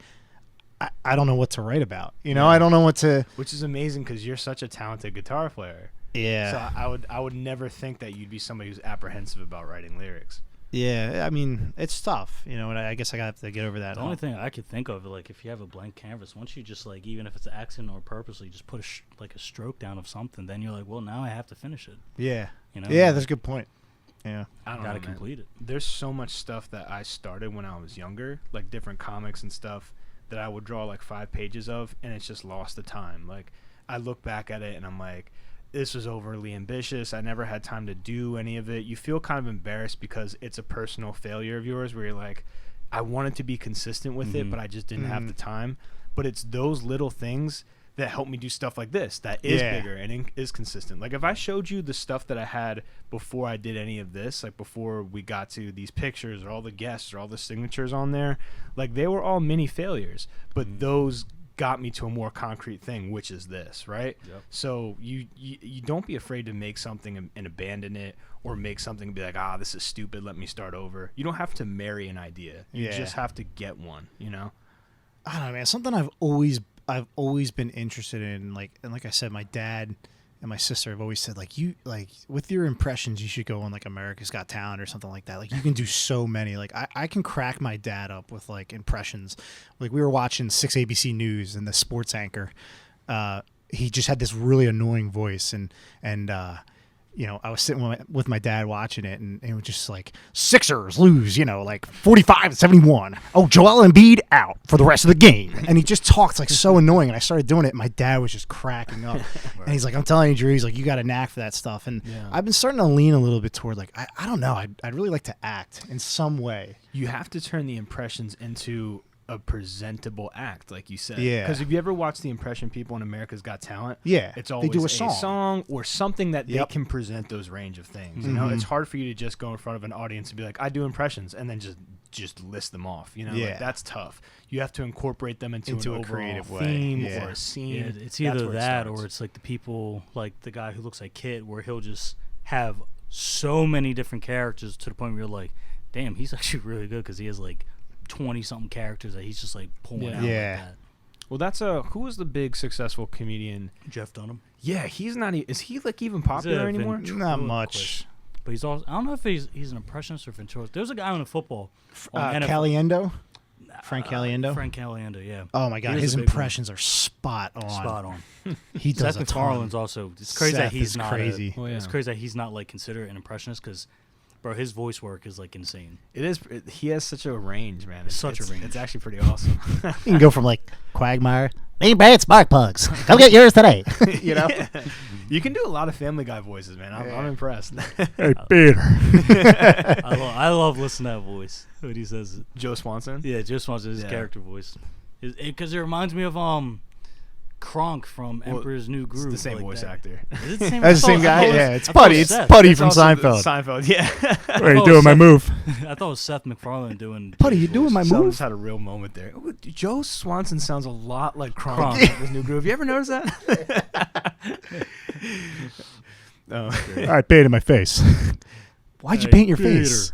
I don't know what to write about. You know, I don't know what to.
Which is amazing because you're such a talented guitar player.
Yeah.
So I would never think that you'd be somebody who's apprehensive about writing lyrics.
Yeah, I mean, it's tough, you know, and I guess I have to get over that.
The only thing I could think of, like, if you have a blank canvas, once you just, like, even if it's an accident or purposely, just put a stroke down of something, then you're like, well, now I have to finish it.
Yeah.
You know?
Yeah, that's a good point. Yeah.
I don't
Gotta
know, man.
complete it.
There's so much stuff that I started when I was younger, like different comics and stuff that I would draw like 5 pages of, and it's just lost the time. Like I look back at it and I'm like, this was overly ambitious. I never had time to do any of it. You feel kind of embarrassed because it's a personal failure of yours where you're like, I wanted to be consistent with it, but I just didn't have the time. But it's those little things that help me do stuff like this that is bigger and is consistent. Like if I showed you the stuff that I had before I did any of this, like before we got to these pictures or all the guests or all the signatures on there, like they were all mini failures, but those got me to a more concrete thing, which is this, right?
Yep.
So you don't be afraid to make something and abandon it, or make something and be like, this is stupid, let me start over. You don't have to marry an idea. You just have to get one, you know?
I don't know, man. Something I've always been interested in, like I said, my dad and my sister have always said, like, you, like, with your impressions, you should go on like America's Got Talent or something like that. Like, you can do so many. Like, I can crack my dad up with like impressions. Like, we were watching 6 ABC News, and the sports anchor, he just had this really annoying voice, and you know, I was sitting with my dad watching it, and it was just like, Sixers lose, you know, like 45-71. Oh, Joel Embiid out for the rest of the game. And he just talks like so annoying. And I started doing it, and my dad was just cracking up. And he's like, I'm telling you, Drew, he's like, you got a knack for that stuff. And I've been starting to lean a little bit toward like, I don't know, I'd really like to act in some way.
You have to turn the impressions into a presentable act, like you said.
Yeah.
Because if you ever watch the impression people on America's Got Talent,
Yeah,
it's
they
always
do a
a
song.
song or something that
Yep.
they can present those range of things. You know, it's hard for you to just go in front of an audience and be like, I do impressions, and then just list them off. You know,
Yeah.
like, that's tough. You have to incorporate them into
Into
an
a
overall
creative way.
theme
Yeah.
or a scene.
Yeah, it's
That's
either
where it
that
starts.
or it's like the people, like the guy who looks like Kit, where he'll just have so many different characters to the point where you're like, damn, he's actually really good because he has like 20-something characters that he's just like pulling out
Yeah.
like that.
Well, that's who was the big successful comedian?
Jeff Dunham.
Yeah, he's not. Is he like even popular
He's a
anymore?
Not much.
But he's also, I don't know if he's an impressionist or ventriloquist. There's a guy on the football. on NFL
Caliendo? Frank Caliendo?
Frank Caliendo, yeah.
Oh my God,
He was
his
a big one.
impressions are spot on.
Spot on.
He does
Seth
a ton.
MacFarlane's also. It's crazy that
Seth
he's
is
not
crazy.
Oh, yeah.
It's crazy that he's not like considered an impressionist because, bro, his voice work is like insane.
It is. He has such a range, man.
Such a range.
It's actually pretty awesome.
You can go from like Quagmire, hey, bad spark plugs, come get yours today. You know?
Yeah. You can do a lot of Family Guy voices, man. I'm impressed.
Hey, Peter.
I love listening to that voice when he says it.
Joe Swanson.
Yeah, just wants his
Yeah.
character voice. Because it reminds me of Kronk from Emperor's New
It's
Groove.
the same
like
voice
that.
actor.
Is it the same?
That's the
I
same
thought-
guy.
I thought it
Yeah,
was-
it's
I thought it
Putty.
was
It's
Seth.
Putty
That's
from
also
Seinfeld.
Seinfeld, yeah.
What are you
Oh,
doing? My
Seth-
move.
I thought it was Seth MacFarlane doing.
Putty, you
Jay's
doing
voice.
my
Someone's
move?
had a real moment there. Ooh, Joe Swanson sounds a lot like Kronk
Kronk.
in Emperor's New Groove. You ever notice that? Oh.
I painted my face.
Why'd you
Hey,
paint your
Peter.
face?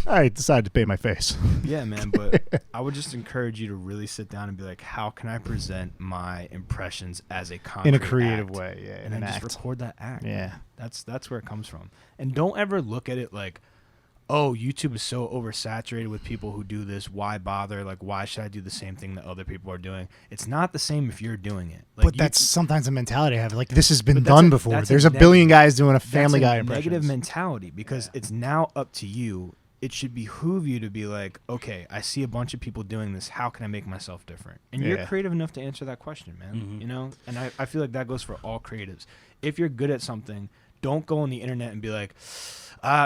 I decided to paint my face.
Yeah, man, but I would just encourage you to really sit down and be like, how can I present my impressions as a concrete
In a creative
act?
way, yeah. In
And
an
then just
act.
record that act.
Yeah.
That's where it comes from. And don't ever look at it like, oh, YouTube is so oversaturated with people who do this. Why bother? Like, why should I do the same thing that other people are doing? It's not the same if you're doing it. Like,
But that's sometimes a mentality I have. Like, this has been
But that's
done
a-
before.
that's a
There's a billion
negative-
guys doing a Family Guy
that's a
impression.
negative mentality because it's now up to you. It should behoove you to be like, okay, I see a bunch of people doing this. How can I make myself different? And you're
Yeah.
creative enough to answer that question, man.
Mhm.
You know? And I feel like that goes for all creatives. If you're good at something, don't go on the internet and be like,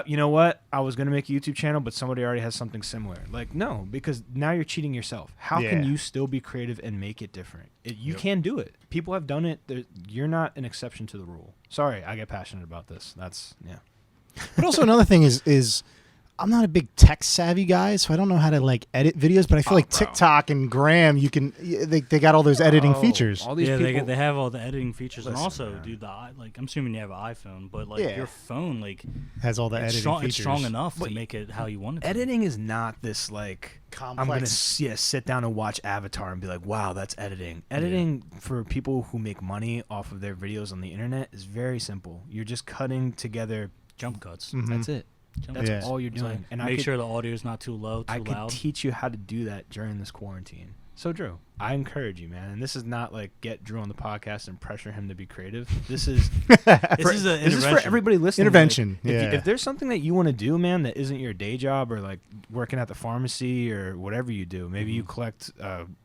you know what? I was going to make a YouTube channel, but somebody already has something similar. Like, no, because now you're cheating yourself. How can
Yeah.
you still be creative and make it different? You can do it. People have done it. You're not an exception to the rule. Sorry, I get passionate about this. That's, yeah.
But also another thing is I'm not a big tech savvy guy, so I don't know how to like edit videos. But I feel like
bro.
TikTok and Graham, they got all those editing
Oh,
features.
All these
Yeah,
people.
they have all the editing features, and
Listen,
also,
man.
dude, like I'm assuming you have an iPhone, but like
Yeah.
your phone, like
Has all the
it's
editing
strong,
features.
it's strong enough
But
to make it how you want it. To.
Editing is not this like
Complex.
I'm gonna sit down and watch Avatar and be like, wow, that's editing. Editing for people who make money off of their videos on the internet is very simple. You're just cutting together.
Jump cuts.
Mhm.
That's it. That's
Yeah.
all you're
It's
doing.
like,
And
make sure the audio is not too low, too
I could
loud.
teach you how to do that during this quarantine. So Drew, I encourage you, man. And this is not like get Drew on the podcast and pressure him to be creative. This is
This is an
this is for
intervention.
everybody listening.
Intervention,
Like,
yeah.
if there's something that you want to do, man, that isn't your day job or like working at the pharmacy or whatever you do, maybe you collect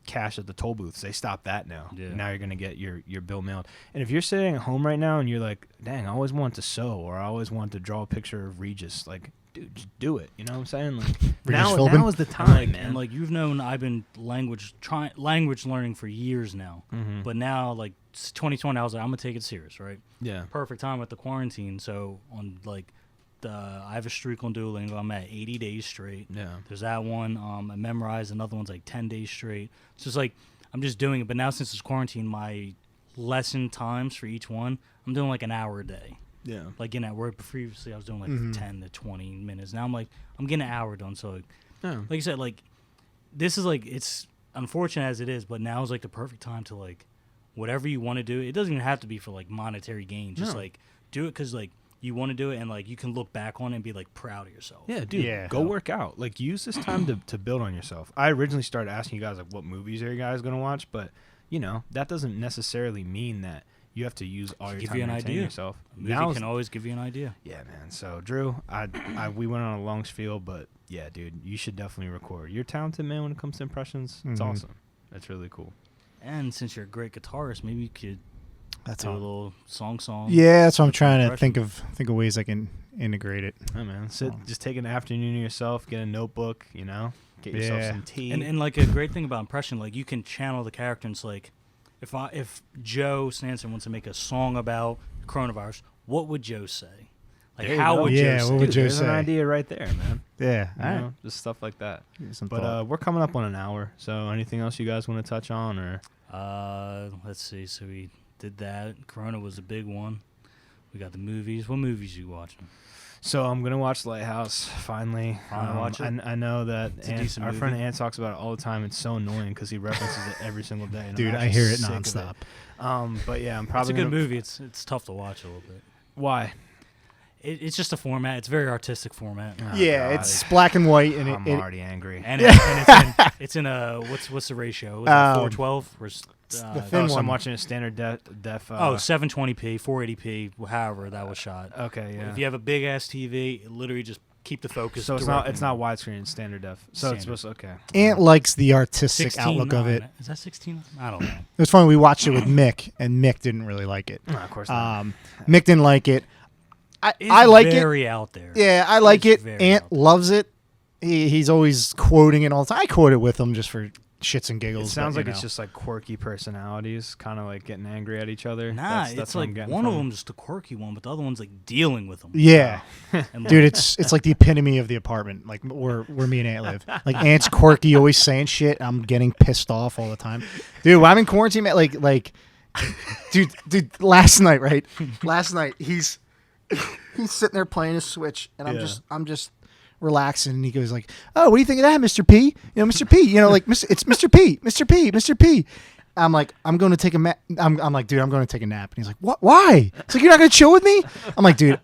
cash at the toll booths. They stopped that now.
Yeah.
Now you're gonna get your bill mailed. And if you're sitting at home right now and you're like, dang, I always wanted to sew or I always wanted to draw a picture of Regis, like, dude, just do it. You know what I'm saying? Like now
Philbin?
is the
And
time,
like,
man.
and like you've known, I've been language learning for years now.
Mhm.
But now, like it's 2020, I was like, I'm gonna take it serious, right?
yeah.
Perfect time with the quarantine. So on like I have a streak on Duolingo. I'm at 80 days straight.
Yeah.
There's that one. I memorized. Another one's like 10 days straight. It's just like I'm just doing it. But now since it's quarantine, my lesson times for each one, I'm doing like an hour a day.
Yeah.
Like in that work previously, I was doing like
Mhm.
10 to 20 minutes. Now I'm like, I'm getting an hour done. So like,
Yeah.
like you said, like this is like, it's unfortunate as it is, but now is like the perfect time to like whatever you want to do. It doesn't even have to be for like monetary gain. Just
No.
like do it because like you want to do it and like you can look back on it and be like proud of yourself.
Yeah, dude,
Yeah.
go work out. Like, use this time to build on yourself. I originally started asking you guys, like, what movies are you guys going to watch? But, you know, that doesn't necessarily mean that you have to use all your
Give
time
you
to
an
entertain
idea.
yourself.
A movie
Now's-
can always give you an idea.
yeah, man. So, Drew, we went on a long spiel, but, yeah, dude, you should definitely record. You're talented, man, when it comes to impressions. It's
Mhm.
awesome. That's really cool.
And since you're a great guitarist, maybe you could
That's
do a
all.
little song.
Yeah, that's what I'm trying to
impression.
think of ways I can integrate it.
Yeah, man. Sit,
Oh.
just take an afternoon to yourself, get a notebook, you know, get yourself
Yeah.
some tea.
And like a great thing about impression, like you can channel the character. And it's like, if Joe Stanson wants to make a song about coronavirus, what would Joe say? Like
There you
how
go.
would
Yeah,
Joe
what
say?
would Joe
There's an
say?
idea right there, man.
Yeah,
You
all right.
know, just stuff like that.
Give it some
But
thought.
we're coming up on an hour, so anything else you guys want to touch on, or
Let's see. So we did that. Corona was a big one. We got the movies. What movies you watching?
so I'm gonna watch Lighthouse finally.
Finally watch it?
I know that
It's a decent
our friend
movie.
Ant talks about it all the time. It's so annoying because he references it every single day. and I'm
Dude, I
actually
hear it
sick of
nonstop.
But yeah, I'm
It's
probably
a good
gonna-
movie. It's tough to watch a little bit.
Why?
It's just a format. It's a very artistic format.
Oh,
Yeah,
God.
it's black and white, and
I'm
it
already angry.
And, it's in a what's the ratio? Was it 412 or
the thin
So I'm
one.
watching a standard def.
720p, 480p, however that was shot.
Okay, yeah.
If you have a big ass TV, it literally just keep the focus.
So it's
directly
not
on it.
widescreen. It's standard def. So it's
Standard.
supposed to, okay.
Ant likes the artistic
16,
outlook of it.
Is that 16? I don't know.
It was funny. We watched it with Mick, and Mick didn't really like it.
No, of course not.
Mick didn't like it.
It's
I like it.
very out there.
Yeah, I like
It's
it.
very
Ant
out there.
loves it. He's always quoting it all the time. I quote it with him just for shits and giggles.
It sounds
but,
like
you
it's
know.
just like quirky personalities, kind of like getting angry at each other.
Nah,
that's
it's
what I'm
like
getting
one of
from.
them's just a quirky one, but the other one's like dealing with them.
Yeah.
And
Dude, it's like the epitome of the apartment, like where me and Aunt live. Like Aunt's quirky, always saying shit. I'm getting pissed off all the time. Dude, when I'm in quarantine, man, like, dude, last night, right? Last night, he's sitting there playing his Switch, and I'm just relaxing, and he goes like, "Oh, what do you think of that, Mr. P? You know, Mr. P. You know, like it's Mr. P, Mr. P, Mr. P." I'm like, I'm going to take a I'm like, dude, I'm going to take a nap. And he's like, what? Why? It's like, you're not going to chill with me? I'm like, dude,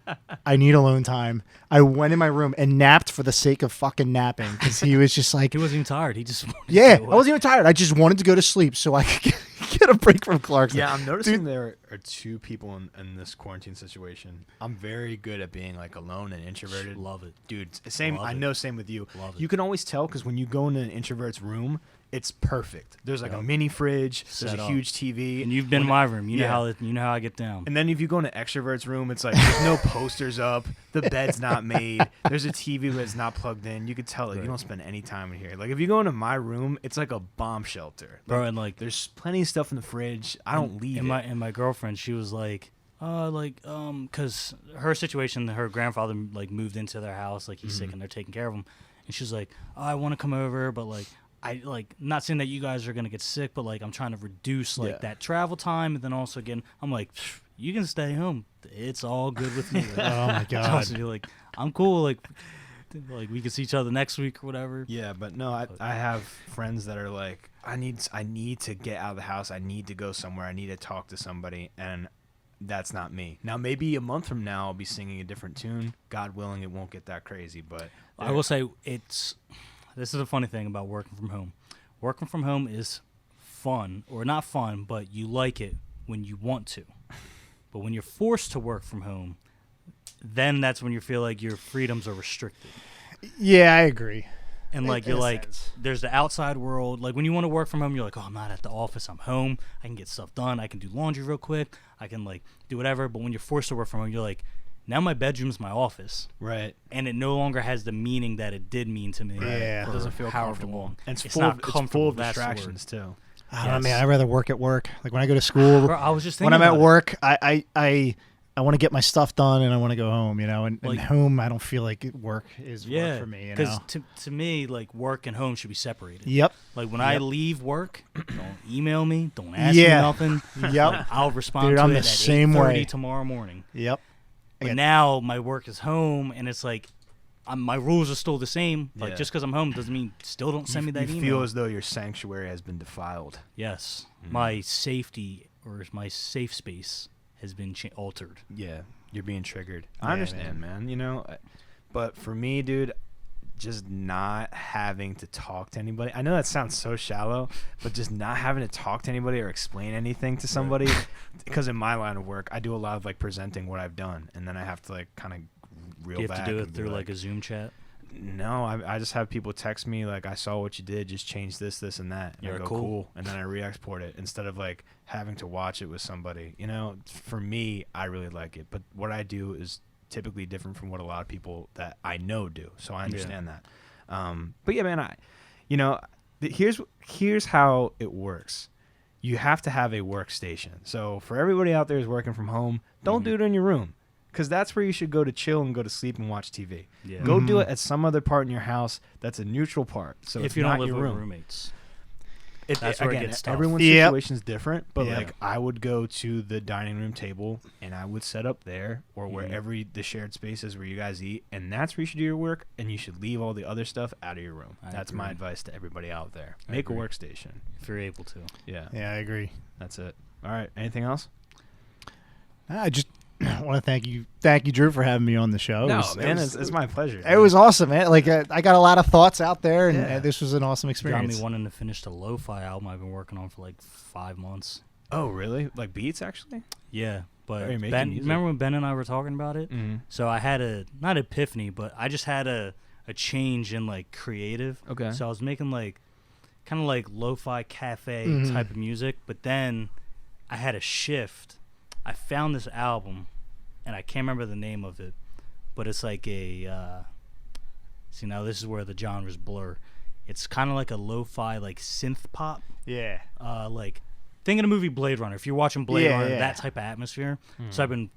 I need alone time. I went in my room and napped for the sake of fucking napping because he was just like,
he wasn't even tired. He just wanted
yeah,
to
I wasn't even tired. I just wanted to go to sleep so I could get a break from Clarkson.
Yeah, I'm noticing there are two people in this quarantine situation. I'm very good at being like alone and introverted.
Love it.
Dude, same.
Love
I
it.
know, same with you.
Love it.
You can always tell because when you go into an introvert's room, it's perfect. There's like a
Yep.
mini fridge. There's
Set
a
up.
huge TV.
And you've been in my room. You
Yeah.
know how I get down.
And then if you go into extrovert's room, it's like there's no posters up, the bed's not made, there's a TV that's not plugged in. You could tell like you
Right.
don't spend any time in here. Like if you go into my room, it's like a bomb shelter.
Bro,
Like,
and like
there's plenty of stuff in the fridge. I don't leave it.
And my girlfriend, she was like, because her situation, her grandfather like moved into their house, like he's sick and they're taking care of him, and she's like, oh, I want to come over, but like I like not saying that you guys are gonna get sick, but like I'm trying to reduce like
Yeah.
that travel time, and then also again, I'm like, you can stay home, it's all good with me. Like,
Oh my God.
trust me, like I'm cool, like we can see each other next week or whatever.
Yeah, but no, I have friends that are like, I need to get out of the house. I need to go somewhere. I need to talk to somebody, and that's not me. Now, maybe a month from now, I'll be singing a different tune. God willing, it won't get that crazy. But
I will say this is a funny thing about working from home. Working from home is fun, or not fun, but you like it when you want to. But when you're forced to work from home, then that's when you feel like your freedoms are restricted.
Yeah, I agree.
And like
In
you're
a
like,
sense.
there's the outside world. Like when you want to work from home, you're like, oh, I'm not at the office. I'm home. I can get stuff done. I can do laundry real quick. I can like do whatever. But when you're forced to work from home, you're like, now my bedroom's my office,
right,
and it no longer has the meaning that it did mean to me.
Yeah.
for
it doesn't feel
however
comfortable.
long.
And
It's
full
not
of, it's
comfortable.
full of
That's the word.
distractions too.
I don't know, man.
Yes.
I'd rather work at work. Like when I go to school,
Bro, I was just
when
thinking
I'm at
about it.
work, I want to get my stuff done and I want to go home, you know. And
Like-
home, I don't feel like work is
Yeah,
work for me, you
because
know.
to me, like work and home should be separated.
Yep.
Like when I
Yep.
leave work, don't email me, don't ask me
Yeah.
nothing.
Yep.
Like, I'll respond
Dude,
to
I'm
it
the
at
same
8:30
way.
tomorrow morning.
Yep.
But
got-
now my work is home, and it's like my rules are still the same. Like
Yeah.
just because I'm home doesn't mean still don't send me that
you
email.
feel as though your sanctuary has been defiled.
Yes, my safety or my safe space has been altered.
Yeah, you're being triggered.
Yeah,
I understand, man. You know, but for me, dude, just not having to talk to anybody. I know that sounds so shallow, but just not having to talk to anybody or explain anything to somebody. Because in my line of work, I do a lot of like presenting what I've done, and then I have to like kind of reel
You
back.
have to do it
and be
through like a Zoom chat.
No, I just have people text me like, I saw what you did, just change this, and that. And
You're
I go,
cool.
cool. And then I re-export it instead of like having to watch it with somebody. You know, for me, I really like it. But what I do is typically different from what a lot of people that I know do. So I understand that. But yeah, man, here's how it works. You have to have a workstation. So for everybody out there who's working from home, don't do it in your room. Because that's where you should go to chill and go to sleep and watch TV.
Yeah.
Go do it at some other part in your house that's a neutral part. So
if
it's
you don't
not
live
your
with
room.
roommates.
That's
where it
again,
gets tough.
everyone's
Yep.
situation is different, but
Yeah.
like I would go to the dining room table and I would set up there or
Mhm.
wherever the shared spaces where you guys eat, and that's where you should do your work, and you should leave all the other stuff out of your room.
I
That's my
agree.
advice to everybody out there.
I
Make a
agree.
workstation.
If you're able to.
Yeah,
Yeah, I agree.
that's it. All right, anything else?
I just want to thank you, Drew, for having me on the show.
It's my pleasure.
It was awesome, man. Like I got a lot of thoughts out there, and
Yeah.
this was an awesome
Got
experience.
me wanting to finish the lo-fi album I've been working on for like 5 months.
Oh, really? Like beats, actually?
Yeah, but
Oh, you're making
Ben,
music.
remember when Ben and I were talking about it?
Mm-hmm.
So I had not epiphany, but I just had a change in like creative.
Okay.
So I was making like kind of like lo-fi cafe
Mhm.
type of music, but then I had a shift. I found this album, and I can't remember the name of it, but it's like a. See, now this is where the genres blur. It's kind of like a lo-fi, like synth pop.
Yeah.
Like think of the movie Blade Runner. If you're watching Blade Runner, that type of atmosphere. So I've been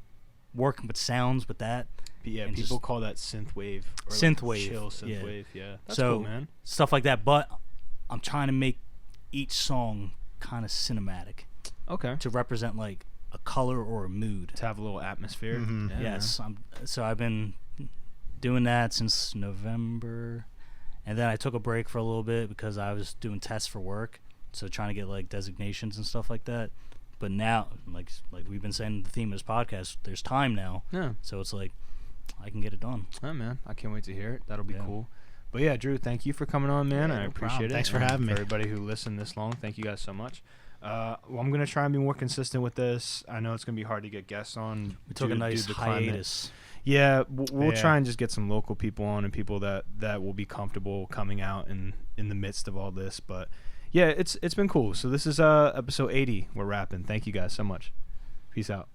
working with sounds with that.
Yeah,
and
people call that synth wave. Or
Synth
like
wave.
Chill synth
Yeah.
wave. Yeah. That's
So
cool, man.
stuff like that. But I'm trying to make each song kind of cinematic
Okay.
to represent like a color or a mood.
To have a little atmosphere.
Mhm.
Yeah,
Yes. So I've been doing that since November. And then I took a break for a little bit because I was doing tests for work. So trying to get like designations and stuff like that. But now, like we've been saying, the theme of this podcast, there's time now.
Yeah.
So it's like, I can get it done.
Oh, man. I can't wait to hear it. That'll be
Yeah.
cool. But yeah, Drew, thank you for coming on, man.
Yeah,
I
no
appreciate
problem.
it.
Thanks for
And
having me.
For everybody who listened this long, thank you guys so much. Well, I'm going to try and be more consistent with this. I know it's going to be hard to get guests on.
We took a nice
the climate.
hiatus.
Yeah, we'll
Yeah.
try and just get some local people on and people that will be comfortable coming out in the midst of all this. But yeah, it's been cool. So this is episode 80. We're wrapping. Thank you guys so much. Peace out.